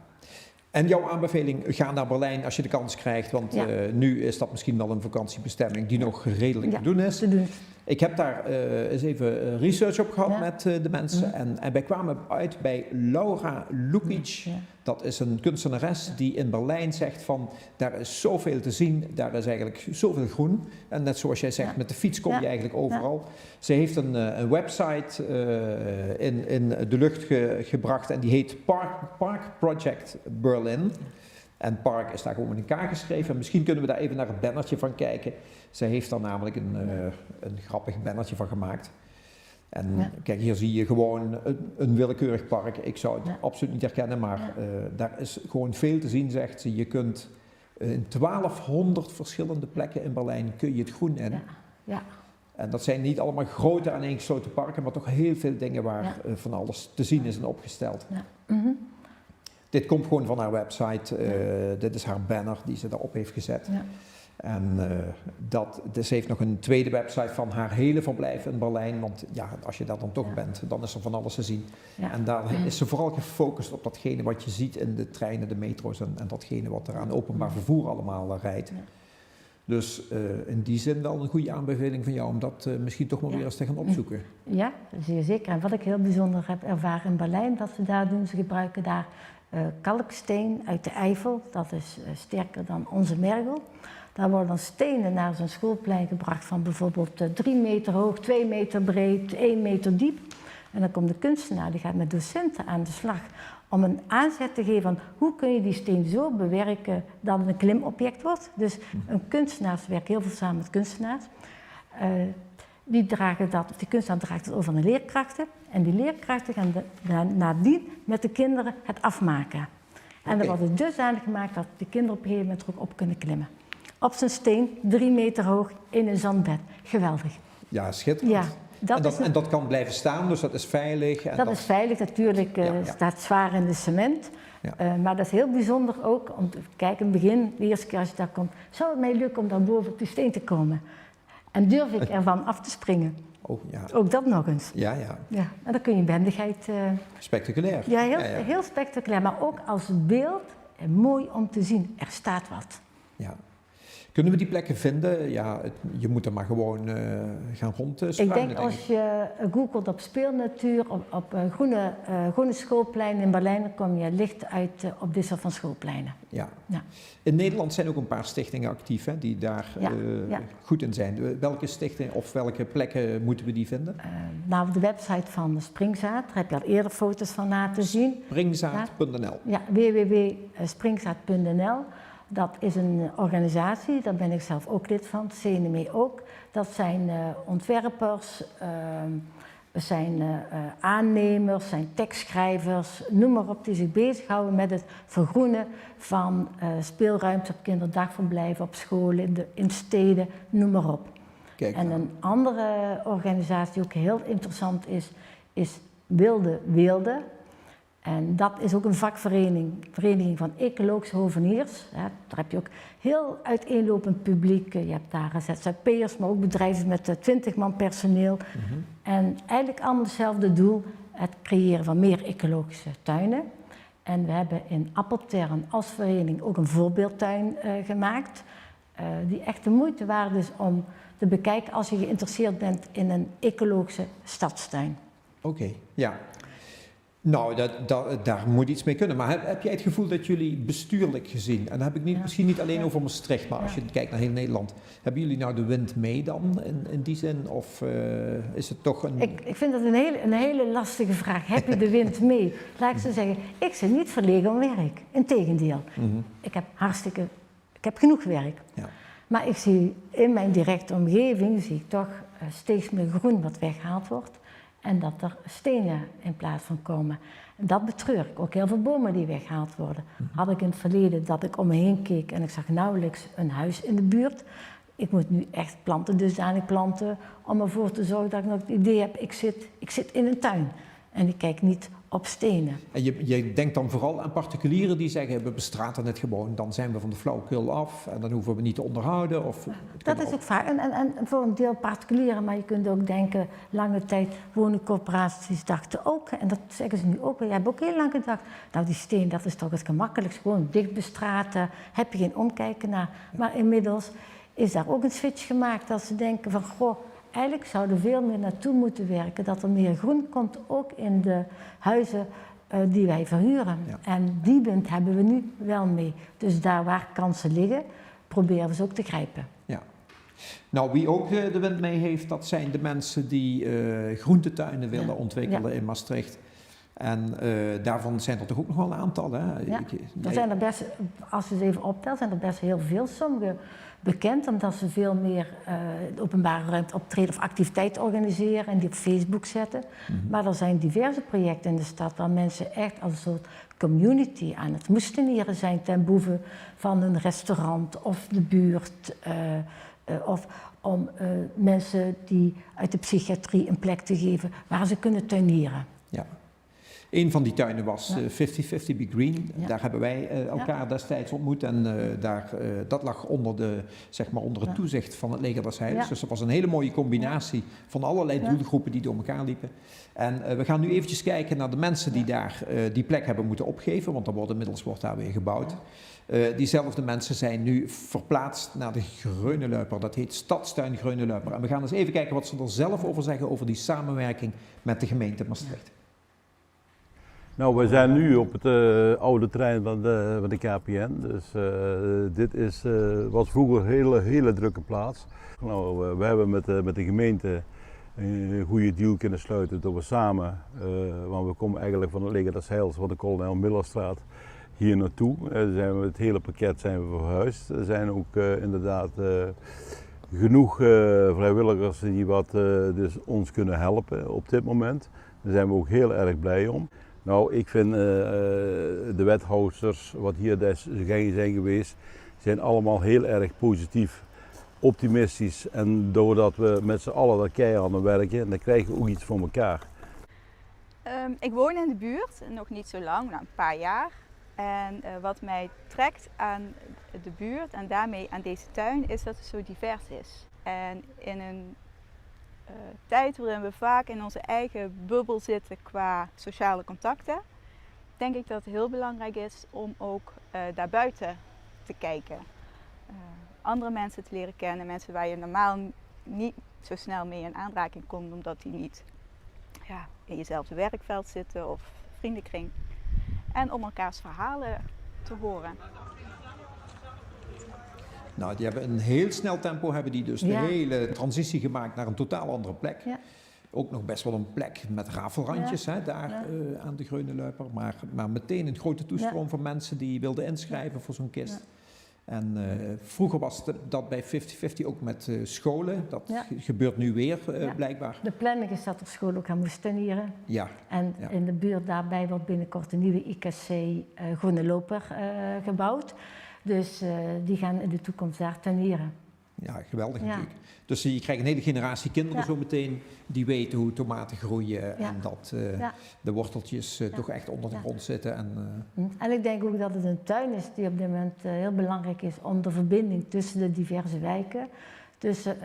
En jouw aanbeveling, ga naar Berlijn als je de kans krijgt, want nu is dat misschien wel een vakantiebestemming die nog redelijk te doen is. Ik heb daar eens even research op gehad met de mensen en wij kwamen uit bij Laura Lukic. Dat is een kunstenares die in Berlijn zegt van, daar is zoveel te zien, daar is eigenlijk zoveel groen. En net zoals jij zegt, met de fiets kom je eigenlijk overal. Ze heeft een website in de lucht gebracht en die heet Park Project Berlin. En Park is daar gewoon met elkaar geschreven. En misschien kunnen we daar even naar het bannertje van kijken. Ze heeft daar namelijk een grappig bannertje van gemaakt. En kijk, hier zie je gewoon een willekeurig park. Ik zou het absoluut niet herkennen, maar daar is gewoon veel te zien, zegt ze. Je kunt in 1200 verschillende plekken in Berlijn kun je het groen in. Ja. En dat zijn niet allemaal grote aaneengesloten parken, maar toch heel veel dingen waar van alles te zien is en opgesteld. Ja. Dit komt gewoon van haar website. Dit is haar banner die ze daarop heeft gezet. Ja. En dus ze heeft nog een tweede website van haar hele verblijf in Berlijn. Want ja, als je daar dan toch bent, dan is er van alles te zien. Ja. En daar is ze vooral gefocust op datgene wat je ziet in de treinen, de metro's en datgene wat er aan openbaar vervoer allemaal rijdt. Ja. Dus in die zin wel een goede aanbeveling van jou om dat misschien toch maar weer eens te gaan opzoeken. Ja, zeer zeker. En wat ik heel bijzonder heb ervaren in Berlijn, wat ze daar doen, ze gebruiken daar kalksteen uit de Eifel. Dat is sterker dan onze mergel. Daar worden dan stenen naar zo'n schoolplein gebracht van bijvoorbeeld 3 meter hoog, 2 meter breed, 1 meter diep. En dan komt de kunstenaar, die gaat met docenten aan de slag om een aanzet te geven van hoe kun je die steen zo bewerken dat het een klimobject wordt. Dus een kunstenaars werkt heel veel samen met kunstenaars. Die kunstenaar draagt het over aan de leerkrachten. En die leerkrachten gaan nadien met de kinderen het afmaken. En dan wordt het dusdanig gemaakt dat de kinderen op een gegeven moment er ook op kunnen klimmen. Op zijn steen, 3 meter hoog, in een zandbed. Geweldig. Ja, schitterend. Ja, en dat kan blijven staan, dus dat is veilig. En dat is veilig, natuurlijk. Staat zwaar in de cement. Ja. Maar dat is heel bijzonder ook om te kijken in het begin, de eerste keer als je daar komt, zou het mij lukken om daar boven op die steen te komen? En durf ik ervan af te springen? Oh, ja. Ook dat nog eens. Ja. En dan kun je behendigheid... Spectaculair. Ja, heel spectaculair. Maar ook als beeld, mooi om te zien. Er staat wat. Ja. Kunnen we die plekken vinden? Ja, je moet er maar gewoon gaan rondstruinen. Ik denk als je googelt op speelnatuur, op groene schoolpleinen in Berlijn, dan kom je licht uit op dit soort van schoolpleinen. Ja. In Nederland zijn ook een paar stichtingen actief die daar goed in zijn. Welke stichtingen of welke plekken moeten we die vinden? Nou, op de website van Springzaad, daar heb je al eerder foto's van laten zien. Springzaad.nl. Ja, www.springzaad.nl. Dat is een organisatie, daar ben ik zelf ook lid van, CNME ook. Dat zijn ontwerpers, zijn aannemers, zijn tekstschrijvers, noem maar op, die zich bezighouden met het vergroenen van speelruimte op kinderdagverblijven, op scholen, in steden, noem maar op. Kijk, en een andere organisatie die ook heel interessant is Wilde Weelde. En dat is ook een vakvereniging van ecologische hoveniers. Ja, daar heb je ook heel uiteenlopend publiek. Je hebt daar ZZP'ers, maar ook bedrijven met 20 man personeel. Mm-hmm. En eigenlijk allemaal hetzelfde doel, het creëren van meer ecologische tuinen. En we hebben in Appeltern als vereniging ook een voorbeeldtuin gemaakt. Die echt de moeite waard is om te bekijken als je geïnteresseerd bent in een ecologische stadstuin. Oké, ja. Nou, daar moet iets mee kunnen. Maar heb jij het gevoel dat jullie bestuurlijk gezien, en dan heb ik misschien niet alleen over Maastricht, maar als je kijkt naar heel Nederland, hebben jullie nou de wind mee dan in die zin? Of is het toch een... Ik vind dat een hele lastige vraag. Heb je de wind mee? Laat ik zo zeggen, ik zit niet verlegen om werk. Integendeel. Ik heb genoeg werk. Ja. Maar ik zie in mijn directe omgeving zie ik toch steeds meer groen wat weggehaald wordt. En dat er stenen in plaats van komen. En dat betreur ik. Ook heel veel bomen die weggehaald worden. Had ik in het verleden dat ik om me heen keek en ik zag nauwelijks een huis in de buurt. Ik moet nu echt planten, dusdanig planten, om ervoor te zorgen dat ik nog het idee heb, ik zit in een tuin. En ik kijk niet op stenen. En je denkt dan vooral aan particulieren die zeggen, we bestraten het gewoon, dan zijn we van de flauwekul af en dan hoeven we niet te onderhouden. Of, dat is ook vaak. En voor een deel particulieren, maar je kunt ook denken, lange tijd woningcorporaties dachten ook, en dat zeggen ze nu ook, jij hebt ook heel lang gedacht, nou die steen dat is toch het gemakkelijkst, gewoon dicht bestraten, heb je geen omkijken naar. Maar inmiddels is daar ook een switch gemaakt dat ze denken van, goh, eigenlijk zouden we veel meer naartoe moeten werken, dat er meer groen komt, ook in de huizen die wij verhuren. Ja. En die wind hebben we nu wel mee. Dus daar waar kansen liggen, proberen we ze ook te grijpen. Ja. Nou, wie ook de wind mee heeft, dat zijn de mensen die groentetuinen willen ontwikkelen in Maastricht. En daarvan zijn er toch ook nog wel een aantal, hè? Ja, er zijn er best, als je het even optelt, zijn er best heel veel. Sommige bekend omdat ze veel meer de openbare ruimte optreden of activiteiten organiseren en die op Facebook zetten. Maar er zijn diverse projecten in de stad waar mensen echt als een soort community aan het moesteneren zijn ten behoeve van een restaurant of de buurt. Of om mensen die uit de psychiatrie een plek te geven waar ze kunnen tuinieren. Ja. Een van die tuinen was 50-50 Be Green. Ja. Daar hebben wij elkaar destijds ontmoet. En dat lag onder het toezicht van het Leger des Heils. Ja. Dus dat was een hele mooie combinatie van allerlei doelgroepen die door elkaar liepen. En we gaan nu eventjes kijken naar de mensen die daar die plek hebben moeten opgeven. Want inmiddels wordt daar weer gebouwd. Diezelfde mensen zijn nu verplaatst naar de Greuneluiper. Dat heet Stadstuin Greuneluiper. En we gaan eens even kijken wat ze er zelf over zeggen over die samenwerking met de gemeente Maastricht. Nou, we zijn nu op het oude terrein van de KPN. Dus dit was vroeger een hele drukke plaats. Nou, we hebben met de gemeente een goede deal kunnen sluiten dat we samen, want we komen eigenlijk van het Leger des Heils, van de Kolonel Millerstraat, hier naartoe. Zijn we het hele pakket zijn we verhuisd. Er zijn ook inderdaad genoeg vrijwilligers die dus ons kunnen helpen op dit moment. Daar zijn we ook heel erg blij om. Nou, ik vind de wethouders, wat hier zijn geweest, zijn allemaal heel erg positief, optimistisch. En doordat we met z'n allen er keihard aan werken, dan krijgen we ook iets voor elkaar. Ik woon in de buurt, nog niet zo lang, een paar jaar. En wat mij trekt aan de buurt en daarmee aan deze tuin is dat het zo divers is. En in een tijd waarin we vaak in onze eigen bubbel zitten qua sociale contacten, denk ik dat het heel belangrijk is om ook daarbuiten te kijken. Andere mensen te leren kennen, mensen waar je normaal niet zo snel mee in aanraking komt omdat die niet in jezelfde werkveld zitten of vriendenkring. En om elkaars verhalen te horen. Nou, die hebben een heel snel tempo, de hele transitie gemaakt naar een totaal andere plek. Ja. Ook nog best wel een plek met rafelrandjes aan de Greuneluiper. Maar meteen een grote toestroom van mensen die wilden inschrijven voor zo'n kist. Ja. En vroeger was dat bij 50-50 ook met scholen. Dat gebeurt nu weer blijkbaar. De planning is dat er scholen ook gaan moesteneren. Ja. En in de buurt daarbij wordt binnenkort een nieuwe IKC Groene Loper gebouwd. Dus die gaan in de toekomst daar tuinieren. Ja, geweldig natuurlijk. Dus je krijgt een hele generatie kinderen zo meteen die weten hoe tomaten groeien en dat de worteltjes toch echt onder de grond zitten. En ik denk ook dat het een tuin is die op dit moment heel belangrijk is om de verbinding tussen de diverse wijken, tussen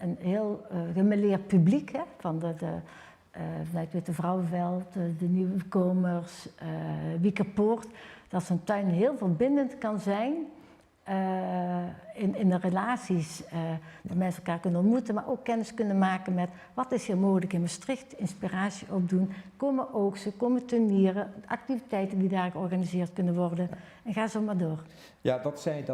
een heel gemêleerd publiek, vanuit Witte Vrouwenveld, de nieuwkomers, Wiekerpoort, dat zo'n tuin heel verbindend kan zijn. in de relaties, dat mensen elkaar kunnen ontmoeten, maar ook kennis kunnen maken met wat is hier mogelijk in Maastricht, inspiratie opdoen, komen oogsten, komen turnieren, activiteiten die daar georganiseerd kunnen worden en ga zo maar door. Ja, dat zei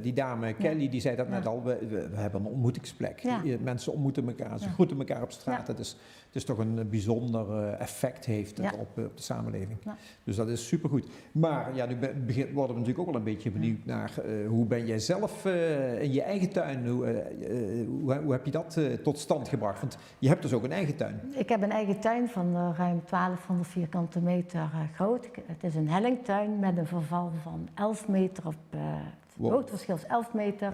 die dame Kelly, die zei dat net al, we hebben een ontmoetingsplek. Ja. Mensen ontmoeten elkaar, ze groeten elkaar op straat. Ja. Het is toch een bijzonder effect heeft het op de samenleving. Ja. Dus dat is supergoed. Maar ja, nu worden we natuurlijk ook wel een beetje benieuwd naar hoe ben jij zelf in je eigen tuin, hoe heb je dat tot stand gebracht? Want je hebt dus ook een eigen tuin. Ik heb een eigen tuin van ruim 1200 vierkante meter groot. Het is een hellingtuin met een verval van 11 meter op het hoogteverschil is 11 meter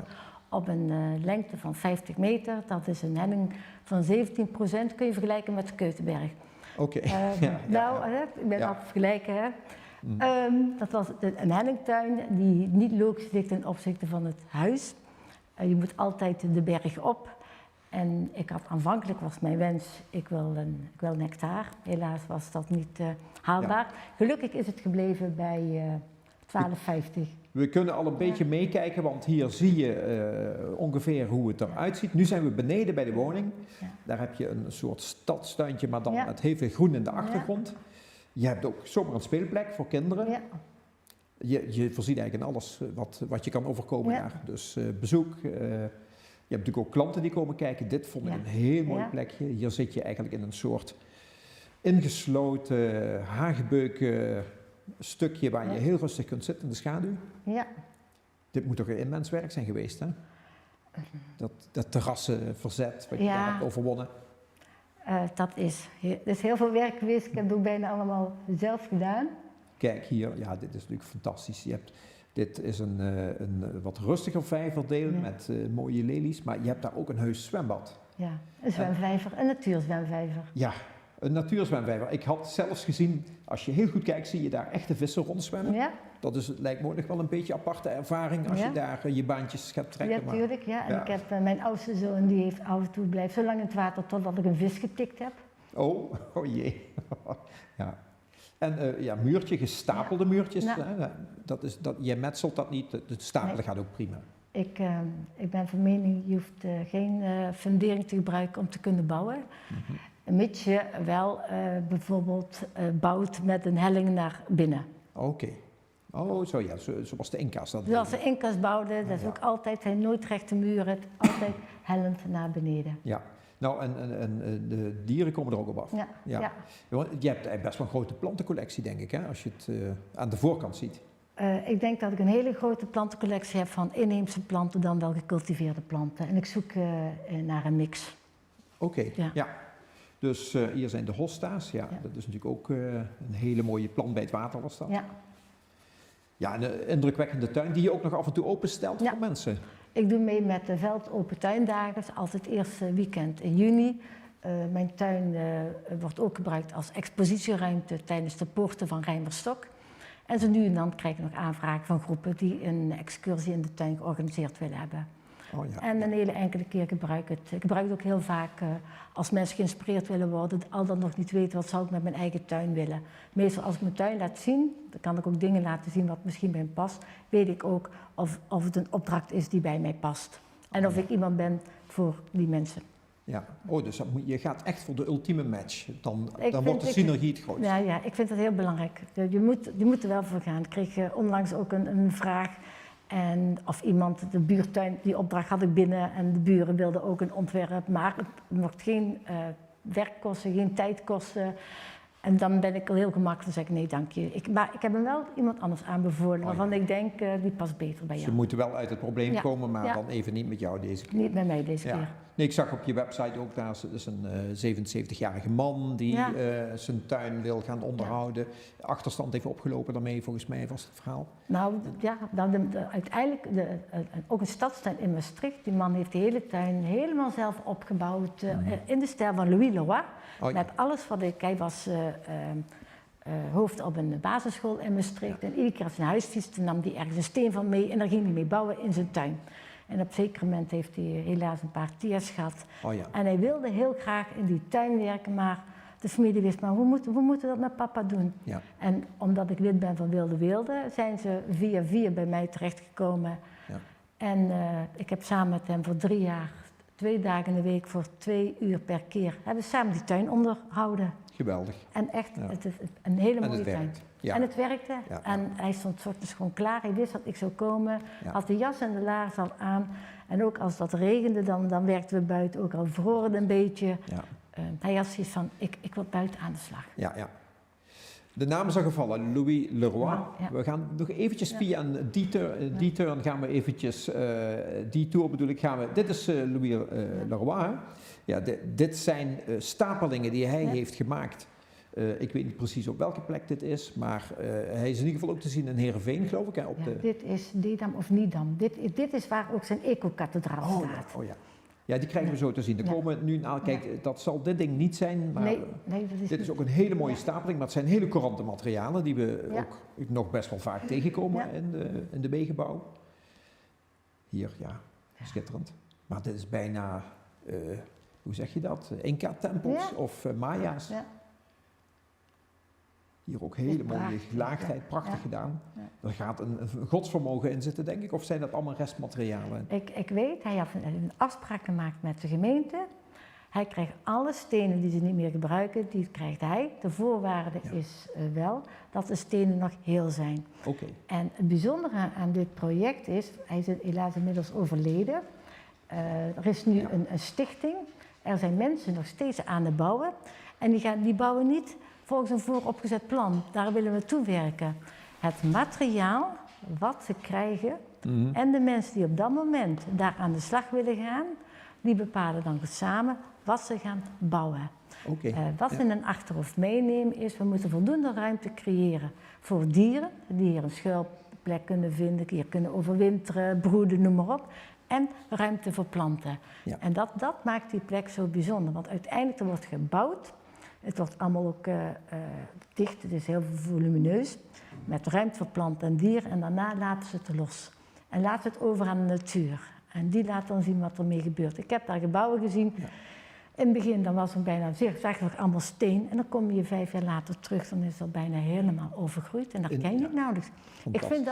op een lengte van 50 meter. Dat is een helling van 17%, kun je vergelijken met de Keutenberg. Oké. Ik ben altijd vergelijken. Hè. Dat was een hellingtuin die niet logisch ligt ten opzichte van het huis. Je moet altijd de berg op. En aanvankelijk was mijn wens, ik wil een hectare. Helaas was dat niet haalbaar. Ja. Gelukkig is het gebleven bij 12,50. We kunnen al een beetje meekijken, want hier zie je ongeveer hoe het eruit ziet. Nu zijn we beneden bij de woning. Ja. Daar heb je een soort stadstuintje, maar dan met heel veel groen in de achtergrond. Ja. Je hebt ook zomaar een speelplek voor kinderen. Ja. Je voorziet eigenlijk in alles wat je kan overkomen daar. Dus bezoek. Je hebt natuurlijk ook klanten die komen kijken. Dit vond ik een heel mooi plekje. Hier zit je eigenlijk in een soort ingesloten hagebeuken stukje waar je heel rustig kunt zitten in de schaduw. Ja. Dit moet toch een immens werk zijn geweest, hè? Dat terrassenverzet wat je daar hebt overwonnen. Dat is heel veel werk geweest. Ik heb het ook bijna allemaal zelf gedaan. Kijk hier, ja, dit is natuurlijk fantastisch. Dit is een wat rustiger vijverdeel met mooie lelies, maar je hebt daar ook een heus zwembad. Ja, een zwemvijver, een natuurzwemvijver. Ja, een natuurzwemvijver. Ik had zelfs gezien, als je heel goed kijkt, zie je daar echte vissen rondzwemmen. Ja. Dat lijkt me ook nog wel een beetje een aparte ervaring als je daar je baantjes gaat trekken. Ja, tuurlijk. Ja. En ik heb mijn oudste zoon, die heeft af en toe blijft zo lang in het water totdat ik een vis getikt heb. Oh jee. Ja. En muurtje, gestapelde muurtjes, je metselt dat niet, het stapelen gaat ook prima. Ik ben van mening, je hoeft geen fundering te gebruiken om te kunnen bouwen. Mits je wel bijvoorbeeld bouwt met een helling naar binnen. Oké. Oh, zo ja, zoals de Inca's dat Zoals de Inca's bouwden, dat is ook altijd, nooit rechte muren, altijd hellend naar beneden. Ja. Nou, en de dieren komen er ook op af. Ja. Je hebt best wel een grote plantencollectie, denk ik, hè, als je het aan de voorkant ziet. Ik denk dat ik een hele grote plantencollectie heb van inheemse planten dan wel gecultiveerde planten. En ik zoek naar een mix. Oké, ja. Dus hier zijn de hosta's. Ja, dat is natuurlijk ook een hele mooie plant bij het water was dat. Ja. Ja, een indrukwekkende tuin die je ook nog af en toe openstelt voor mensen. Ik doe mee met de Veldopen Tuindagen, altijd het eerste weekend in juni. Mijn tuin wordt ook gebruikt als expositieruimte tijdens de poorten van Rijmerstok. En zo nu en dan krijg ik nog aanvragen van groepen die een excursie in de tuin georganiseerd willen hebben. Oh ja. En een hele enkele keer gebruik ik het. Ik gebruik het ook heel vaak als mensen geïnspireerd willen worden, al dan nog niet weten wat zou ik met mijn eigen tuin willen. Meestal als ik mijn tuin laat zien, dan kan ik ook dingen laten zien wat misschien bij me past, weet ik ook of het een opdracht is die bij mij past. En of ik iemand ben voor die mensen. Ja, dus je gaat echt voor de ultieme match. Dan wordt de synergie het grootst. Ja, ik vind dat heel belangrijk. Je moet er wel voor gaan. Ik kreeg onlangs ook een vraag. En of iemand, de buurtuin, die opdracht had ik binnen en de buren wilden ook een ontwerp, maar het mocht geen werk kosten, geen tijd kosten. En dan ben ik al heel gemakkelijk en zeg ik nee, dank je. Maar ik heb hem wel iemand anders aanbevolen, waarvan ik denk, die past beter bij jou. Ze moeten wel uit het probleem komen, maar dan even niet met jou deze keer. Niet met mij deze keer. Nee, ik zag op je website ook, daar is een 77-jarige man die zijn tuin wil gaan onderhouden. Achterstand heeft opgelopen daarmee, volgens mij was het verhaal. Nou ja, uiteindelijk ook een stadstuin in Maastricht. Die man heeft de hele tuin helemaal zelf opgebouwd in de stijl van Louis Leroy. Met alles wat hij was hoofd op een basisschool in Maastricht. En iedere keer als hij naar huis fietste, nam hij ergens een steen van mee en daar ging hij mee bouwen in zijn tuin. En op een zeker moment heeft hij helaas een paar TIA's gehad. En hij wilde heel graag in die tuin werken, maar de familie wist, maar hoe moeten we dat met papa doen? Ja. En omdat ik lid ben van Wilde Wilde, zijn ze via bij mij terechtgekomen. Ja. En ik heb samen met hem voor 3 jaar, 2 dagen in de week voor 2 uur per keer, hebben we samen die tuin onderhouden. Geweldig. En echt, Ja. het is een hele En mooie het tuin. werkt. Ja. En het werkte. Ja. En hij stond 's ochtends gewoon klaar. Hij wist dat ik zou komen. Ja. Had de jas en de laars al aan. En ook als dat regende, dan werkten we buiten. Ook al vroor het een beetje. Ja. Hij had zoiets van, ik wil buiten aan de slag. Ja, ja. De naam is al gevallen, Louis Leroy. Ja, ja. We gaan nog eventjes Ja. via een detour gaan we eventjes, die tour bedoel ik, dit is Louis Leroy. Hè? Ja, dit zijn stapelingen die hij heeft gemaakt. Ik weet niet precies op welke plek dit is, maar hij is in ieder geval ook te zien in Heerenveen, geloof ik. Hè, op Ja, de... dit is Didam of Niedam. Dit is waar ook zijn eco-kathedraal Oh, ja. staat. Oh ja. Ja, die krijgen we zo te zien. Er Ja. komen nu, kijk, dat zal dit ding niet zijn, maar Nee, dat is dit niet. is ook een hele mooie Ja. stapeling. Maar het zijn hele courante materialen die we Ja. ook nog best wel vaak tegenkomen Ja. in de wegenbouw. Hier, ja, schitterend. Maar dit is bijna, hoe zeg je dat? Inca-tempels Ja. of Maya's. Ja. Hier ook hele mooie prachtig, gelaagdheid, ja. prachtig Ja. gedaan. Ja. Er gaat een godsvermogen in zitten, denk ik. Of zijn dat allemaal restmaterialen? Ik weet, hij heeft een afspraak gemaakt met de gemeente. Hij krijgt alle stenen die ze niet meer gebruiken, die krijgt hij. De voorwaarde Ja. is wel dat de stenen nog heel zijn. Oké. En het bijzondere aan dit project is, hij is helaas inmiddels overleden. Er is nu Ja. een stichting. Er zijn mensen nog steeds aan het bouwen. En die bouwen niet volgens een vooropgezet plan. Daar willen we toewerken. Het materiaal wat ze krijgen Mhm. en de mensen die op dat moment daar aan de slag willen gaan, die bepalen dan samen wat ze gaan bouwen. Oké. Wat Ja. we in een achterhoofd meenemen is, we moeten voldoende ruimte creëren voor dieren, die hier een schuilplek kunnen vinden, hier kunnen overwinteren, broeden, noem maar op. En ruimte voor planten. Ja. En dat maakt die plek zo bijzonder, want uiteindelijk er wordt gebouwd. Het wordt allemaal ook dicht, het is heel volumineus, met ruimte voor planten en dieren. En daarna laten ze het los. En laten ze het over aan de natuur. En die laat dan zien wat ermee gebeurt. Ik heb daar gebouwen gezien. Ja. In het begin dan was het bijna, zag je allemaal steen. En dan kom je 5 jaar later terug, dan is dat bijna helemaal overgroeid. En dat ken je niet nauwelijks. Ik vind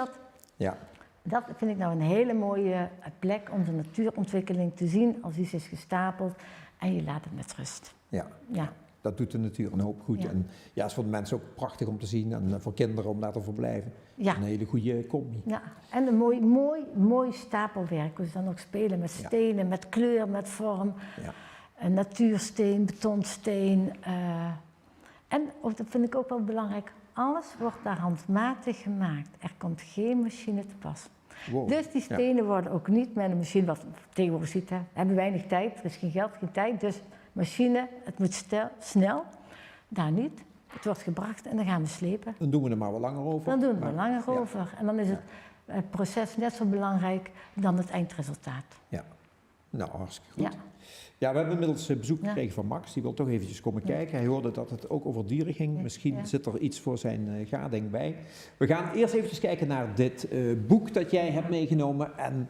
Ja. dat vind ik nou een hele mooie plek om de natuurontwikkeling te zien als iets is gestapeld. En je laat het met rust. Ja. Ja. Dat doet de natuur een hoop goed. Ja. En ja, is voor de mensen ook prachtig om te zien en voor kinderen om daar te verblijven. Ja. Een hele goede combi. Ja, en een mooi stapelwerk. Dus dan ook spelen met stenen, met kleur, met vorm. Ja. Een natuursteen, betonsteen. En dat vind ik ook wel belangrijk, alles wordt daar handmatig gemaakt. Er komt geen machine te pas. Wow. Dus die stenen worden ook niet met een machine, wat tegenwoordig ziet, hè, we hebben weinig tijd, er is geen geld, geen tijd. Dus machine, het moet snel, daar niet. Het wordt gebracht en dan gaan we slepen. Dan doen we er maar wat langer over. Dan doen we Maar- er langer ja. over. En dan is het proces net zo belangrijk dan het eindresultaat. Ja. Nou, hartstikke goed. Ja. Ja, we hebben inmiddels bezoek Ja. gekregen van Max. Die wil toch eventjes komen kijken. Hij hoorde dat het ook over dieren ging. Ja. Misschien Ja. zit er iets voor zijn gading bij. We gaan eerst eventjes kijken naar dit boek dat jij hebt meegenomen. En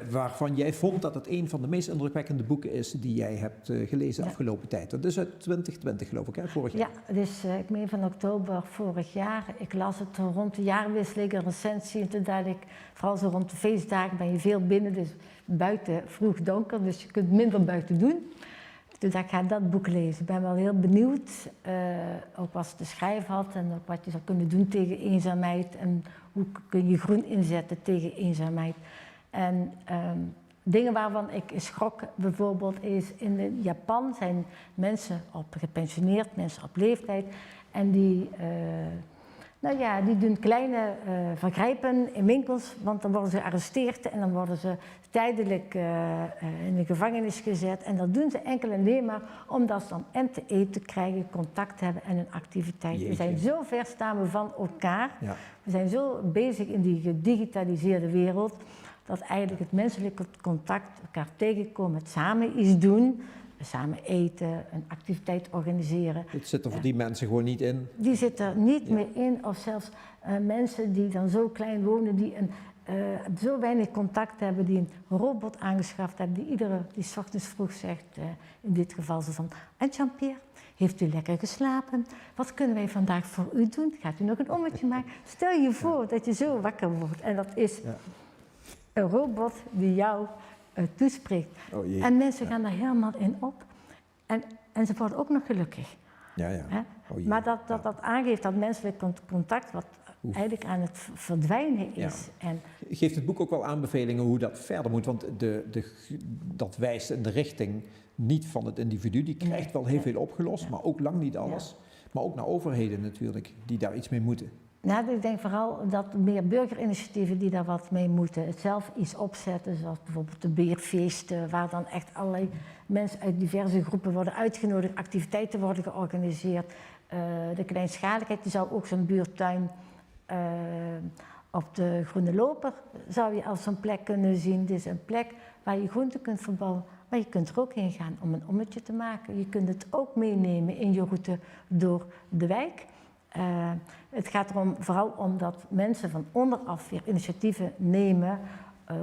waarvan jij vond dat het een van de meest indrukwekkende boeken is die jij hebt gelezen de Ja. afgelopen tijd. Dat is uit 2020 geloof ik, hè? Vorig jaar. Ja, dus ik meen van oktober vorig jaar. Ik las het rond de jaarwisseling, een recensie. En toen dacht ik, vooral zo rond de feestdagen ben je veel binnen. Dus buiten vroeg donker, dus je kunt minder buiten doen. Toen dacht ik, ik ga dat boek lezen. Ik ben wel heel benieuwd, ook wat ze te schrijven had. En ook wat je zou kunnen doen tegen eenzaamheid. En hoe kun je groen inzetten tegen eenzaamheid. En dingen waarvan ik schrok bijvoorbeeld is, in Japan zijn mensen gepensioneerd, mensen op leeftijd. En die doen kleine vergrijpen in winkels, want dan worden ze gearresteerd en dan worden ze tijdelijk in de gevangenis gezet. En dat doen ze enkel en alleen maar omdat ze dan en te eten krijgen, contact hebben en een activiteit. Jeetje. We zijn zo ver staan we van elkaar. Ja. We zijn zo bezig in die gedigitaliseerde wereld, dat eigenlijk het menselijke contact, elkaar tegenkomen, het samen iets doen, samen eten, een activiteit organiseren. Het zit er voor die mensen gewoon niet in. Die zit er niet Ja. meer in, of zelfs mensen die dan zo klein wonen, die zo weinig contact hebben, die een robot aangeschaft hebben, die 's ochtends vroeg zegt, in dit geval zo van, en Jean-Pierre, heeft u lekker geslapen? Wat kunnen wij vandaag voor u doen? Gaat u nog een ommetje maken? Stel je voor dat je zo wakker wordt. En dat is een robot die jou toespreekt. Oh jee. En mensen gaan daar helemaal in op. En ze worden ook nog gelukkig. Ja, ja. Hè? Oh jee. Maar dat aangeeft dat menselijk contact wat eigenlijk aan het verdwijnen is. Ja. En Geeft het boek ook wel aanbevelingen hoe dat verder moet? Want dat wijst in de richting niet van het individu. Die krijgt wel heel veel opgelost, maar ook lang niet alles. Maar ook naar overheden natuurlijk, die daar iets mee moeten. nou, ik denk vooral dat meer burgerinitiatieven die daar wat mee moeten, het zelf iets opzetten, zoals bijvoorbeeld de beerfeesten, waar dan echt allerlei mensen uit diverse groepen worden uitgenodigd, activiteiten worden georganiseerd. De kleinschaligheid, die zou ook zo'n buurtuin op de Groene Loper, zou je als zo'n plek kunnen zien. Dit is een plek waar je groenten kunt verbouwen, maar je kunt er ook heen gaan om een ommetje te maken. Je kunt het ook meenemen in je route door de wijk. Het gaat erom, vooral om dat mensen van onderaf weer initiatieven nemen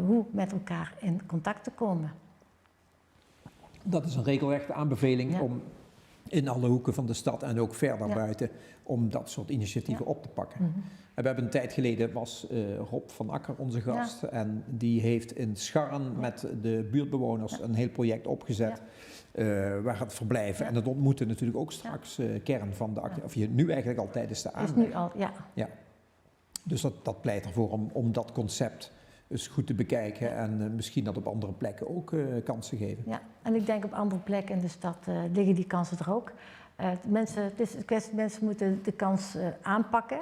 hoe met elkaar in contact te komen. Dat is een regelrechte aanbeveling Ja. om in alle hoeken van de stad en ook verder Ja. buiten, om dat soort initiatieven op te pakken. Mhm. En we hebben een tijd geleden, was Rob van Akker onze gast, en die heeft in Scharren met de buurtbewoners een heel project opgezet. Waar het verblijven en het ontmoeten natuurlijk ook straks kern van de of je nu eigenlijk al tijdens de Is aanleg. nu al, ja. Ja. Dus dat pleit ervoor om dat concept eens goed te bekijken en misschien dat op andere plekken ook kansen geven. Ja, en ik denk op andere plekken in de stad liggen die kansen er ook. Het is een kwestie, mensen moeten de kans aanpakken.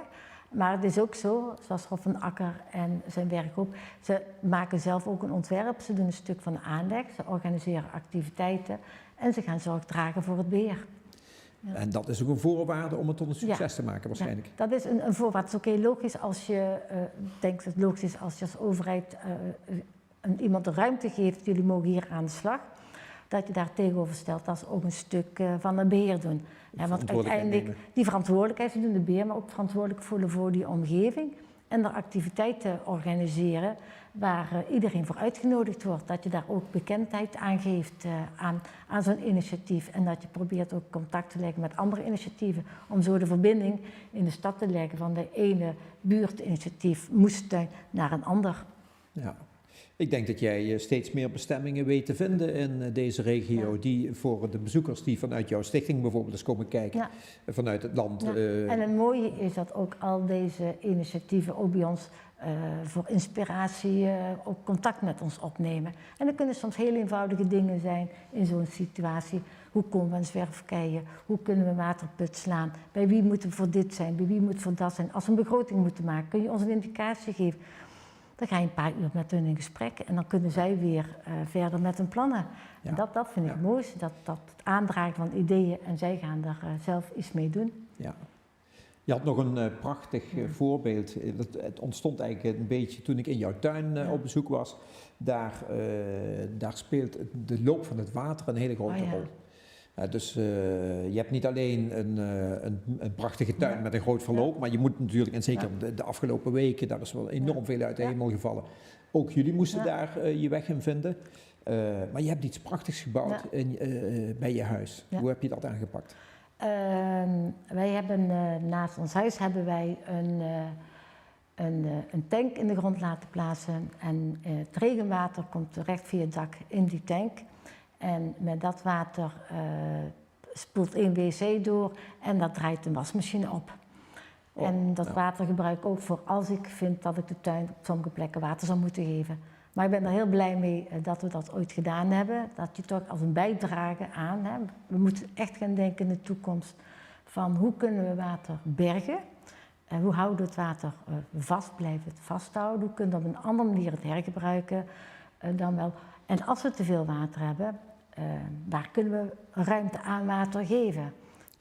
Maar het is ook zo, zoals Rob van Akker en zijn werkgroep, ze maken zelf ook een ontwerp, ze doen een stuk van de aanleg, ze organiseren activiteiten en ze gaan zorg dragen voor het beheer. Ja. En dat is ook een voorwaarde om het tot een succes te maken waarschijnlijk. Ja, dat is een voorwaarde. Het is ook heel logisch als je denkt dat het logisch is als je als overheid iemand de ruimte geeft, jullie mogen hier aan de slag, dat je daar tegenover stelt dat ze ook een stuk van het beheer doen. Ja, want uiteindelijk die verantwoordelijkheid, ze doen de beheer, maar ook verantwoordelijk voelen voor die omgeving en er activiteiten organiseren waar iedereen voor uitgenodigd wordt. Dat je daar ook bekendheid aan geeft aan zo'n initiatief en dat je probeert ook contact te leggen met andere initiatieven om zo de verbinding in de stad te leggen van de ene buurtinitiatief, moestuin, naar een ander. Ja. Ik denk dat jij steeds meer bestemmingen weet te vinden in deze regio, die voor de bezoekers die vanuit jouw stichting bijvoorbeeld eens komen kijken, vanuit het land. Ja. En het mooie is dat ook al deze initiatieven ook bij ons voor inspiratie ook contact met ons opnemen. En dat kunnen soms heel eenvoudige dingen zijn in zo'n situatie. Hoe komen we aan zwerfkeien? Hoe kunnen we waterput slaan? Bij wie moeten we voor dit zijn? Bij wie moet voor dat zijn? Als we een begroting moeten maken, kun je ons een indicatie geven? Dan ga je een paar uur met hun in gesprek en dan kunnen zij weer verder met hun plannen. Ja. En dat vind ik het mooiste, dat het aandragen van ideeën en zij gaan daar zelf iets mee doen. Ja. Je had nog een prachtig voorbeeld. Het ontstond eigenlijk een beetje toen ik in jouw tuin op bezoek was. Daar speelt de loop van het water een hele grote rol. Dus je hebt niet alleen een prachtige tuin met een groot verloop, maar je moet natuurlijk, en zeker de afgelopen weken, daar is wel enorm veel uit de hemel gevallen. Ook jullie moesten daar je weg in vinden. Maar je hebt iets prachtigs gebouwd bij je huis. Ja. Hoe heb je dat aangepakt? Wij hebben naast ons huis hebben wij een tank in de grond laten plaatsen. En het regenwater komt direct via het dak in die tank. En met dat water spoelt 1 wc door en dat draait een wasmachine op. En dat water gebruik ik ook voor als ik vind dat ik de tuin op sommige plekken water zou moeten geven. Maar ik ben er heel blij mee dat we dat ooit gedaan hebben. Dat je toch als een bijdrage aan. Hè. We moeten echt gaan denken in de toekomst van hoe kunnen we water bergen. Hoe houden we het water vast, blijven het vasthouden. Hoe kunnen we op een andere manier het hergebruiken dan wel. En als we te veel water hebben, waar kunnen we ruimte aan water geven?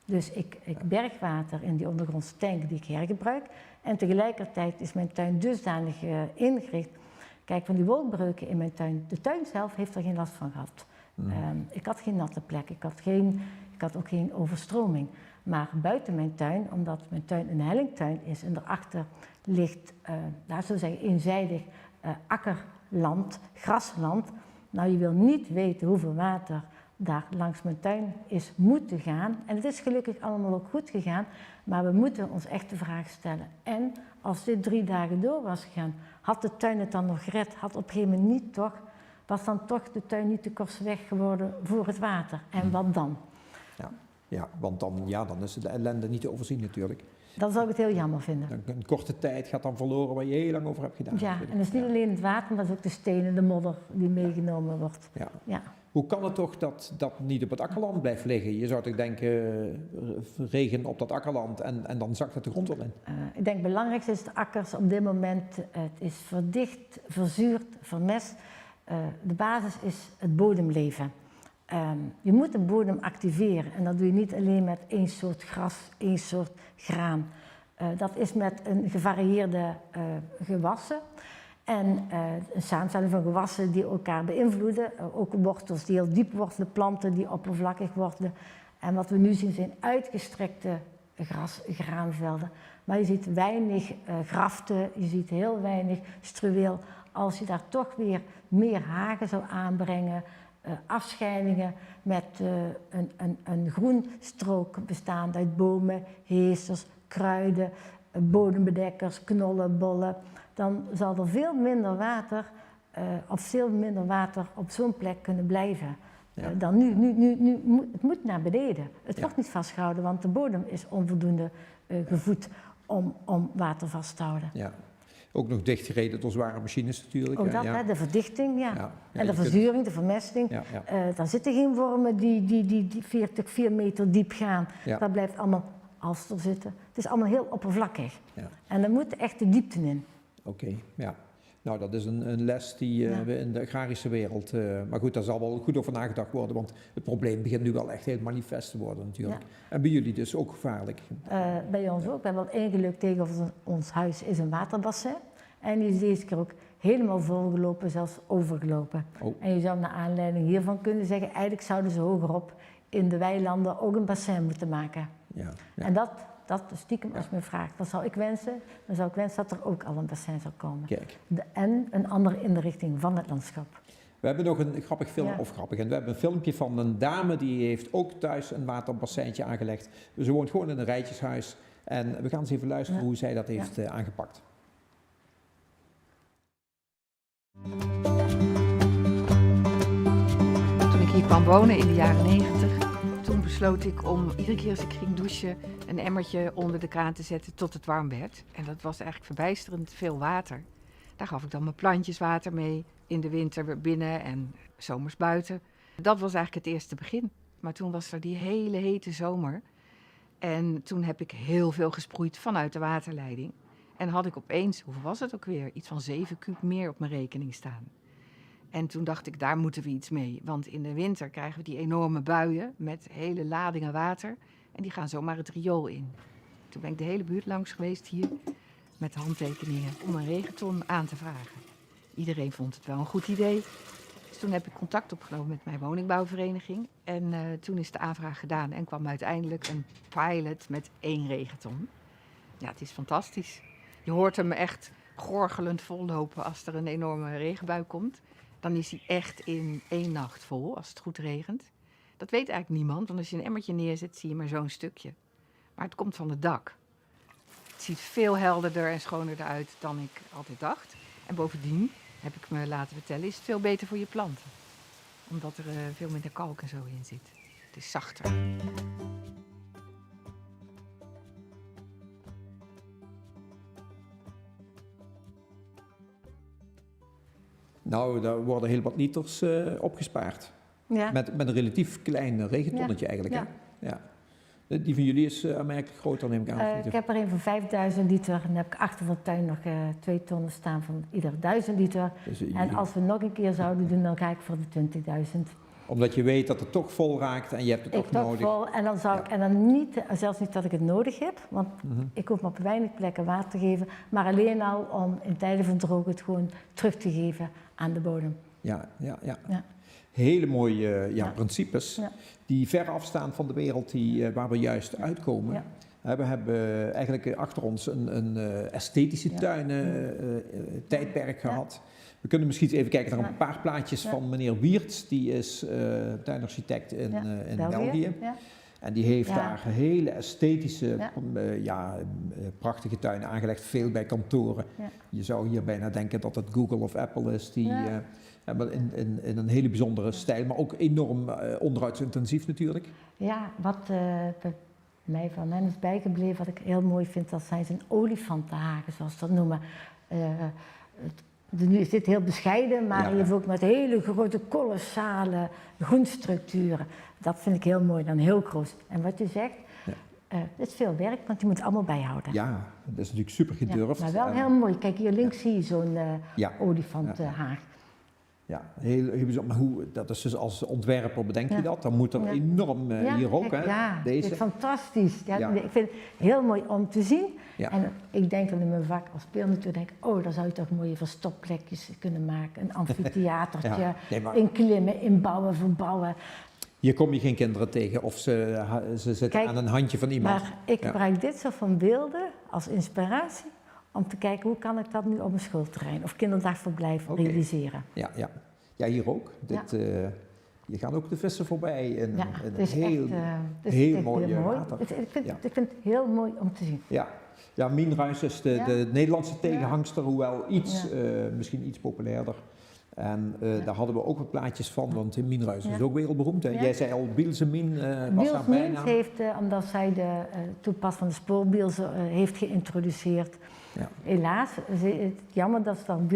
Dus ik berg water in die ondergrondse tank die ik hergebruik. En tegelijkertijd is mijn tuin dusdanig ingericht. Kijk, van die wolkbreuken in mijn tuin, de tuin zelf heeft er geen last van gehad. Ik had geen natte plek, ik had ook geen overstroming. Maar buiten mijn tuin, omdat mijn tuin een hellingtuin is en daarachter ligt, laten we zeggen, eenzijdig akkerland, grasland. Nou, je wil niet weten hoeveel water daar langs mijn tuin is moeten gaan. En het is gelukkig allemaal ook goed gegaan, maar we moeten ons echt de vraag stellen. En als dit 3 dagen door was gegaan, had de tuin het dan nog gered? Had op een gegeven moment niet toch, was dan toch de tuin niet te korsweg geworden voor het water? En wat dan? Ja, want dan is de ellende niet te overzien natuurlijk. Dan zou ik het heel jammer vinden. Een korte tijd gaat dan verloren waar je heel lang over hebt gedaan. Ja, natuurlijk. en dat is niet alleen het water, maar dat is ook de stenen, de modder die meegenomen wordt. Ja. Ja. Hoe kan het toch dat dat niet op het akkerland blijft liggen? Je zou toch denken, regen op dat akkerland en dan zakt het de grond wel in. Ik denk het belangrijkste is de akkers op dit moment, het is verdicht, verzuurd, vermest. De basis is het bodemleven. Je moet de bodem activeren en dat doe je niet alleen met één soort gras, één soort graan. Dat is met een gevarieerde gewassen en een samenstelling van gewassen die elkaar beïnvloeden. Ook wortels die heel diep wortelen, planten die oppervlakkig wortelen. En wat we nu zien zijn uitgestrekte graanvelden. Maar je ziet weinig graften, je ziet heel weinig struweel. Als je daar toch weer meer hagen zou aanbrengen, afscheidingen met een groenstrook bestaande uit bomen, heesters, kruiden, bodembedekkers, knollen, bollen, dan zal er veel minder water op zo'n plek kunnen blijven. Ja. Dan het moet naar beneden. Het wordt niet vastgehouden, want de bodem is onvoldoende gevoed om water vast te houden. Ja. Ook nog dichtgereden door zware machines natuurlijk. Ook dat, ja. hè, de verdichting, ja. Ja. En de verzuring, de vermesting. Ja, Daar zitten geen wormen die 4 meter diep gaan. Ja. Dat blijft allemaal alster zitten. Het is allemaal heel oppervlakkig. Ja. En er moet echt de diepte in. Oké, ja. Nou, dat is een les die we in de agrarische wereld... maar goed, daar zal wel goed over nagedacht worden, want het probleem begint nu wel echt heel manifest te worden natuurlijk. Ja. En bij jullie dus ook gevaarlijk. Bij ons ook. We hebben wel één geluk tegenover ons huis is een waterbassin. En die is deze keer ook helemaal volgelopen, zelfs overgelopen. Oh. En je zou naar aanleiding hiervan kunnen zeggen, eigenlijk zouden ze hogerop in de weilanden ook een bassin moeten maken. Ja, ja. En dat stiekem, als je me vraagt, wat zou ik wensen? Dan zou ik wensen dat er ook al een bassin zou komen. Kijk. En een andere inrichting van het landschap. We hebben nog een grappig film, Ja. en we hebben een filmpje van een dame die heeft ook thuis een waterbassintje aangelegd. Dus ze woont gewoon in een rijtjeshuis. En we gaan eens even luisteren hoe zij dat heeft aangepakt. Toen ik hier kwam wonen in de jaren 90, toen besloot ik om iedere keer als ik ging douchen een emmertje onder de kraan te zetten tot het warm werd. En dat was eigenlijk verbijsterend veel water. Daar gaf ik dan mijn plantjes water mee, in de winter binnen en zomers buiten. Dat was eigenlijk het eerste begin. Maar toen was er die hele hete zomer. En toen heb ik heel veel gesproeid vanuit de waterleiding. En had ik opeens, hoeveel was het ook weer, iets van 7 kuub meer op mijn rekening staan. En toen dacht ik, daar moeten we iets mee. Want in de winter krijgen we die enorme buien met hele ladingen water. En die gaan zomaar het riool in. Toen ben ik de hele buurt langs geweest hier met handtekeningen om een regenton aan te vragen. Iedereen vond het wel een goed idee. Dus toen heb ik contact opgenomen met mijn woningbouwvereniging. En toen is de aanvraag gedaan en kwam uiteindelijk een pilot met 1 regenton. Ja, het is fantastisch. Je hoort hem echt gorgelend vollopen als er een enorme regenbui komt. Dan is hij echt in 1 nacht vol, als het goed regent. Dat weet eigenlijk niemand, want als je een emmertje neerzet, zie je maar zo'n stukje. Maar het komt van het dak. Het ziet veel helderder en schoner eruit dan ik altijd dacht. En bovendien, heb ik me laten vertellen, is het veel beter voor je planten. Omdat er veel minder kalk en zo in zit. Het is zachter. Nou, daar worden heel wat liters opgespaard. Ja. Met een relatief klein regentonnetje eigenlijk. Ja. Hè? Ja. Die van jullie is aanmerkelijk groter, neem ik aan. Ik heb er een van 5000 liter en dan heb ik achter van de tuin nog 2 tonnen staan van ieder 1000 liter. Dus, En als we nog een keer zouden doen, dan ga ik voor de 20.000. Omdat je weet dat het toch vol raakt en je hebt het Ik toch toch nodig. vol en dan zou ik, en dan niet, zelfs niet dat ik het nodig heb, want ik hoef maar op weinig plekken water te geven, maar alleen al om in tijden van droogte het gewoon terug te geven aan de bodem. Ja. Ja. Hele mooie Ja. principes Ja. die ver afstaan van de wereld waar we juist uitkomen. Ja. We hebben eigenlijk achter ons een esthetische tuinen tijdperk gehad. We kunnen misschien eens even kijken naar Ja. een paar plaatjes Ja. van meneer Wiertz. Die is tuinarchitect in België. Ja. En die heeft Ja. daar hele esthetische, Ja. prachtige tuinen aangelegd. Veel bij kantoren. Ja. Je zou hier bijna denken dat het Google of Apple is. Die Ja. hebben in een hele bijzondere stijl. Maar ook enorm onderhoudsintensief natuurlijk. Ja, wat bij mij van hen is bijgebleven, wat ik heel mooi vind, dat zijn zijn olifantenhagen, zoals ze dat noemen. Nu is dit heel bescheiden, maar Ja. je heeft ook met hele grote, kolossale groenstructuren. Dat vind ik heel mooi, dan heel groot. En wat je zegt, het is veel werk, want je moet het allemaal bijhouden. Ja, dat is natuurlijk super Ja, gedurfd. maar wel En- heel mooi. Kijk, hier links zie je zo'n Ja. olifantenhaag. Ja, heel bijzonder. Maar hoe, dat is dus als ontwerper bedenk je Ja. dat? Dan moet er Ja. enorm hier ook, kijk, hè? ja, Deze. dit is fantastisch. Ja, Ja. Ik vind het heel mooi om te zien. Ja. En ik denk dan in mijn vak als speelnatuur, denk ik, oh, daar zou je toch mooie verstopplekjes kunnen maken. Een amfitheatertje, Ja. Nee, maar- inklimmen, inbouwen, verbouwen. Hier kom je geen kinderen tegen of ze zitten Kijk, aan een handje van iemand. Maar ik Ja. gebruik dit soort van beelden als inspiratie om te kijken hoe kan ik dat nu op een schoolterrein of kinderdagverblijf Oké. realiseren. Ja, ja. Ja, hier ook. Je gaat ook de vissen voorbij in, Ja, in het een is heel, echt, het is heel echt mooi heel mooi. water. Ik vind, Ja. ik vind het heel mooi om te zien. Ja, ja, Mien Ruijs is Ja. de Nederlandse tegenhangster, hoewel iets, Ja. misschien iets populairder. En daar hadden we ook wat plaatjes van, want Mien Ruijs is Ja. ook wereldberoemd. Hè? Ja. Jij zei al, Bielse Mien was haar Biels Mins bijnaam. heeft, omdat zij de toepas van de spoorbielsen heeft geïntroduceerd. Ja. Helaas, het jammer dat ze dan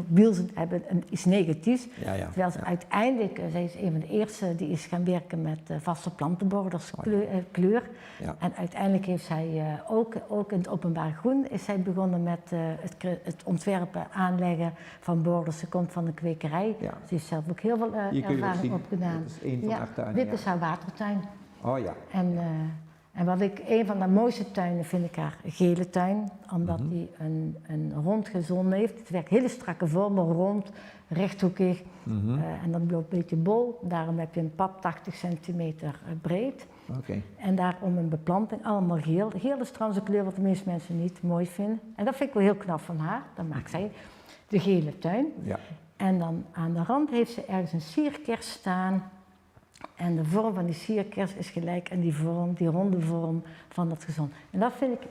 bielsen hebben iets negatiefs. Ja, ja. Terwijl ze Ja. uiteindelijk, zij is een van de eerste die is gaan werken met vaste plantenborders kleur. Ja. En uiteindelijk heeft zij ook in het openbaar groen is zij begonnen met het ontwerpen, aanleggen van borders. Ze komt van een kwekerij. Ja. Ze heeft zelf ook heel veel Hier kun je dat ervaring zien. opgedaan. Dit is een van haar tuinen. Dit Ja. is haar watertuin. Oh ja. En wat ik, een van de mooiste tuinen vind ik haar gele tuin, omdat Mhm. die een rond gezon heeft. Het werkt hele strakke vormen, rond, rechthoekig Mhm. en dan loopt een beetje bol. Daarom heb je een pad 80 centimeter breed. Oké. En daarom een beplanting, allemaal geel. Geel is trouwens een kleur wat de meeste mensen niet mooi vinden. En dat vind ik wel heel knap van haar, dat maakt zij de gele tuin. Ja. En dan aan de rand heeft ze ergens een sierkers staan. En de vorm van die sierkers is gelijk aan die ronde vorm van dat gezond. En dat vind ik,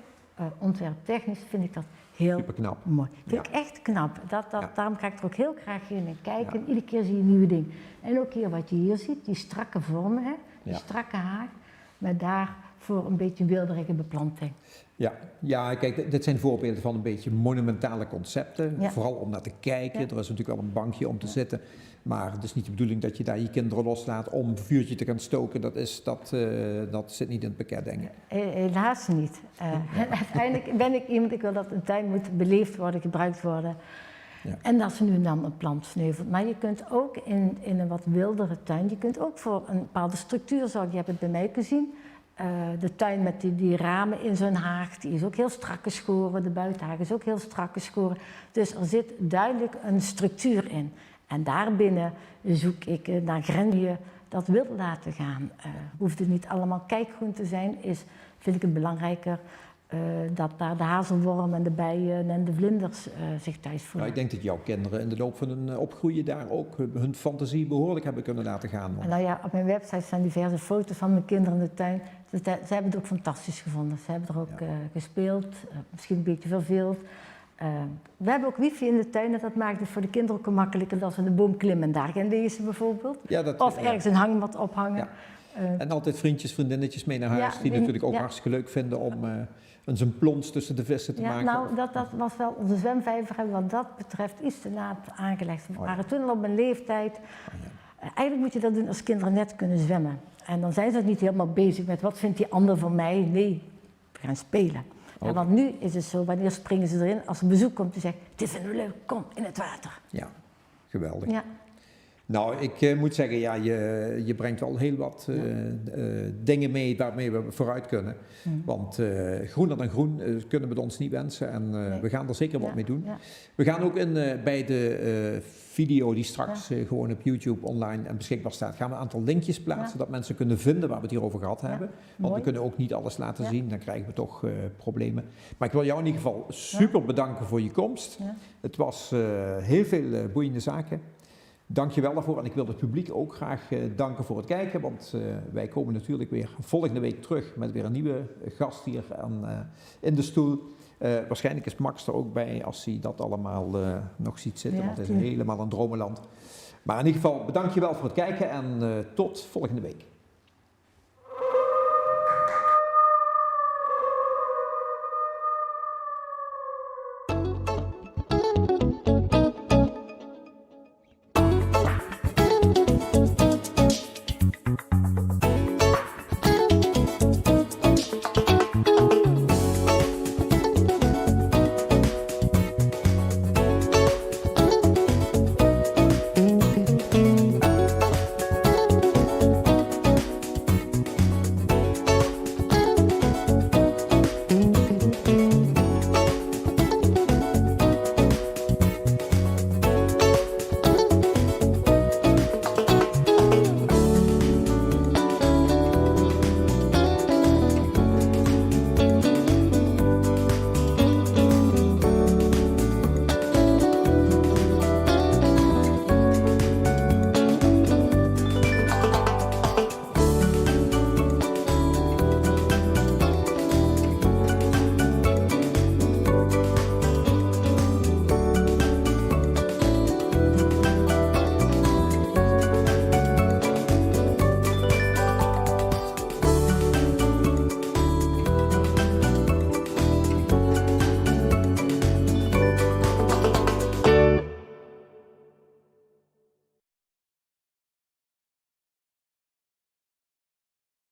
ontwerptechnisch, vind ik dat heel Superknap. mooi. Vind Ja. ik echt knap. Ja. Daarom ga ik er ook heel graag in en kijken. Ja. En iedere keer zie je een nieuwe ding. En ook hier wat je hier ziet, die strakke vormen, hè? Die Ja. strakke haak. Maar daarvoor een beetje wilderige beplanting. Ja. Ja, kijk, dit zijn voorbeelden van een beetje monumentale concepten. Ja. Vooral om naar te kijken. Ja. Er is natuurlijk wel een bankje om te zitten. Maar het is niet de bedoeling dat je daar je kinderen loslaat om een vuurtje te gaan stoken. Dat zit niet in het pakket, denk ik. Helaas niet. Uiteindelijk ben ik iemand, ik wil dat een tuin moet beleefd worden, gebruikt worden. Ja. En dat ze nu en dan een plant sneuvelt. Maar je kunt ook in een wat wildere tuin, je kunt ook voor een bepaalde structuur zorgen. Je hebt het bij mij gezien. De tuin met die ramen in zo'n haag, die is ook heel strak geschoren. De buitenhaag is ook heel strak geschoren. Dus er zit duidelijk een structuur in. En daarbinnen zoek ik naar grenzen dat wil laten gaan. Hoeft het niet allemaal kijkgroen te zijn, vind ik het belangrijker dat daar de hazelworm en de bijen en de vlinders zich thuis Nou, voelen. ik denk dat jouw kinderen in de loop van hun opgroeien daar ook hun fantasie behoorlijk hebben kunnen laten gaan. En nou ja, op mijn website staan diverse foto's van mijn kinderen in de tuin. Ze hebben het ook fantastisch gevonden. Ze hebben er ook gespeeld, misschien een beetje verveeld. We hebben ook wifi in de tuin en dat maakt het voor de kinderen ook makkelijker dat ze in de boom klimmen en daar gaan lezen bijvoorbeeld. Ja, Of ergens een hangmat ophangen. Ja. En altijd vriendjes, vriendinnetjes mee naar huis, Ja, die natuurlijk ook ja. hartstikke leuk vinden om eens een plons tussen de vissen te Ja, maken. nou, dat was wel, onze zwemvijver hebben wat dat betreft iets te laat aangelegd. We Oh ja. waren toen al op een leeftijd. Eigenlijk moet je dat doen als kinderen net kunnen zwemmen. En dan zijn ze niet helemaal bezig met wat vindt die ander van mij. Nee, we gaan spelen. Oké. En want nu is het zo, wanneer springen ze erin? Als een bezoek komt, die zegt, dit vinden we leuk, kom in het water. Ja, geweldig. Ja. Nou, ik moet zeggen, ja, je brengt wel heel wat dingen mee waarmee we vooruit kunnen. Want groener dan groen kunnen we ons niet wensen en we gaan er zeker wat mee doen. Ja. We gaan ook bij de video die straks gewoon op YouTube online en beschikbaar staat, gaan we een aantal linkjes plaatsen, zodat mensen kunnen vinden waar we het hier over gehad hebben. Want mooi. we kunnen ook niet alles laten zien, dan krijgen we toch problemen. Maar ik wil jou in ieder geval super bedanken voor je komst. Ja. Het was heel veel boeiende zaken. Dank je wel daarvoor en ik wil het publiek ook graag danken voor het kijken, want wij komen natuurlijk weer volgende week terug met weer een nieuwe gast hier in de stoel. Waarschijnlijk is Max er ook bij als hij dat allemaal nog ziet zitten, want het is helemaal een dromenland. Maar in ieder geval bedankt je wel voor het kijken en tot volgende week.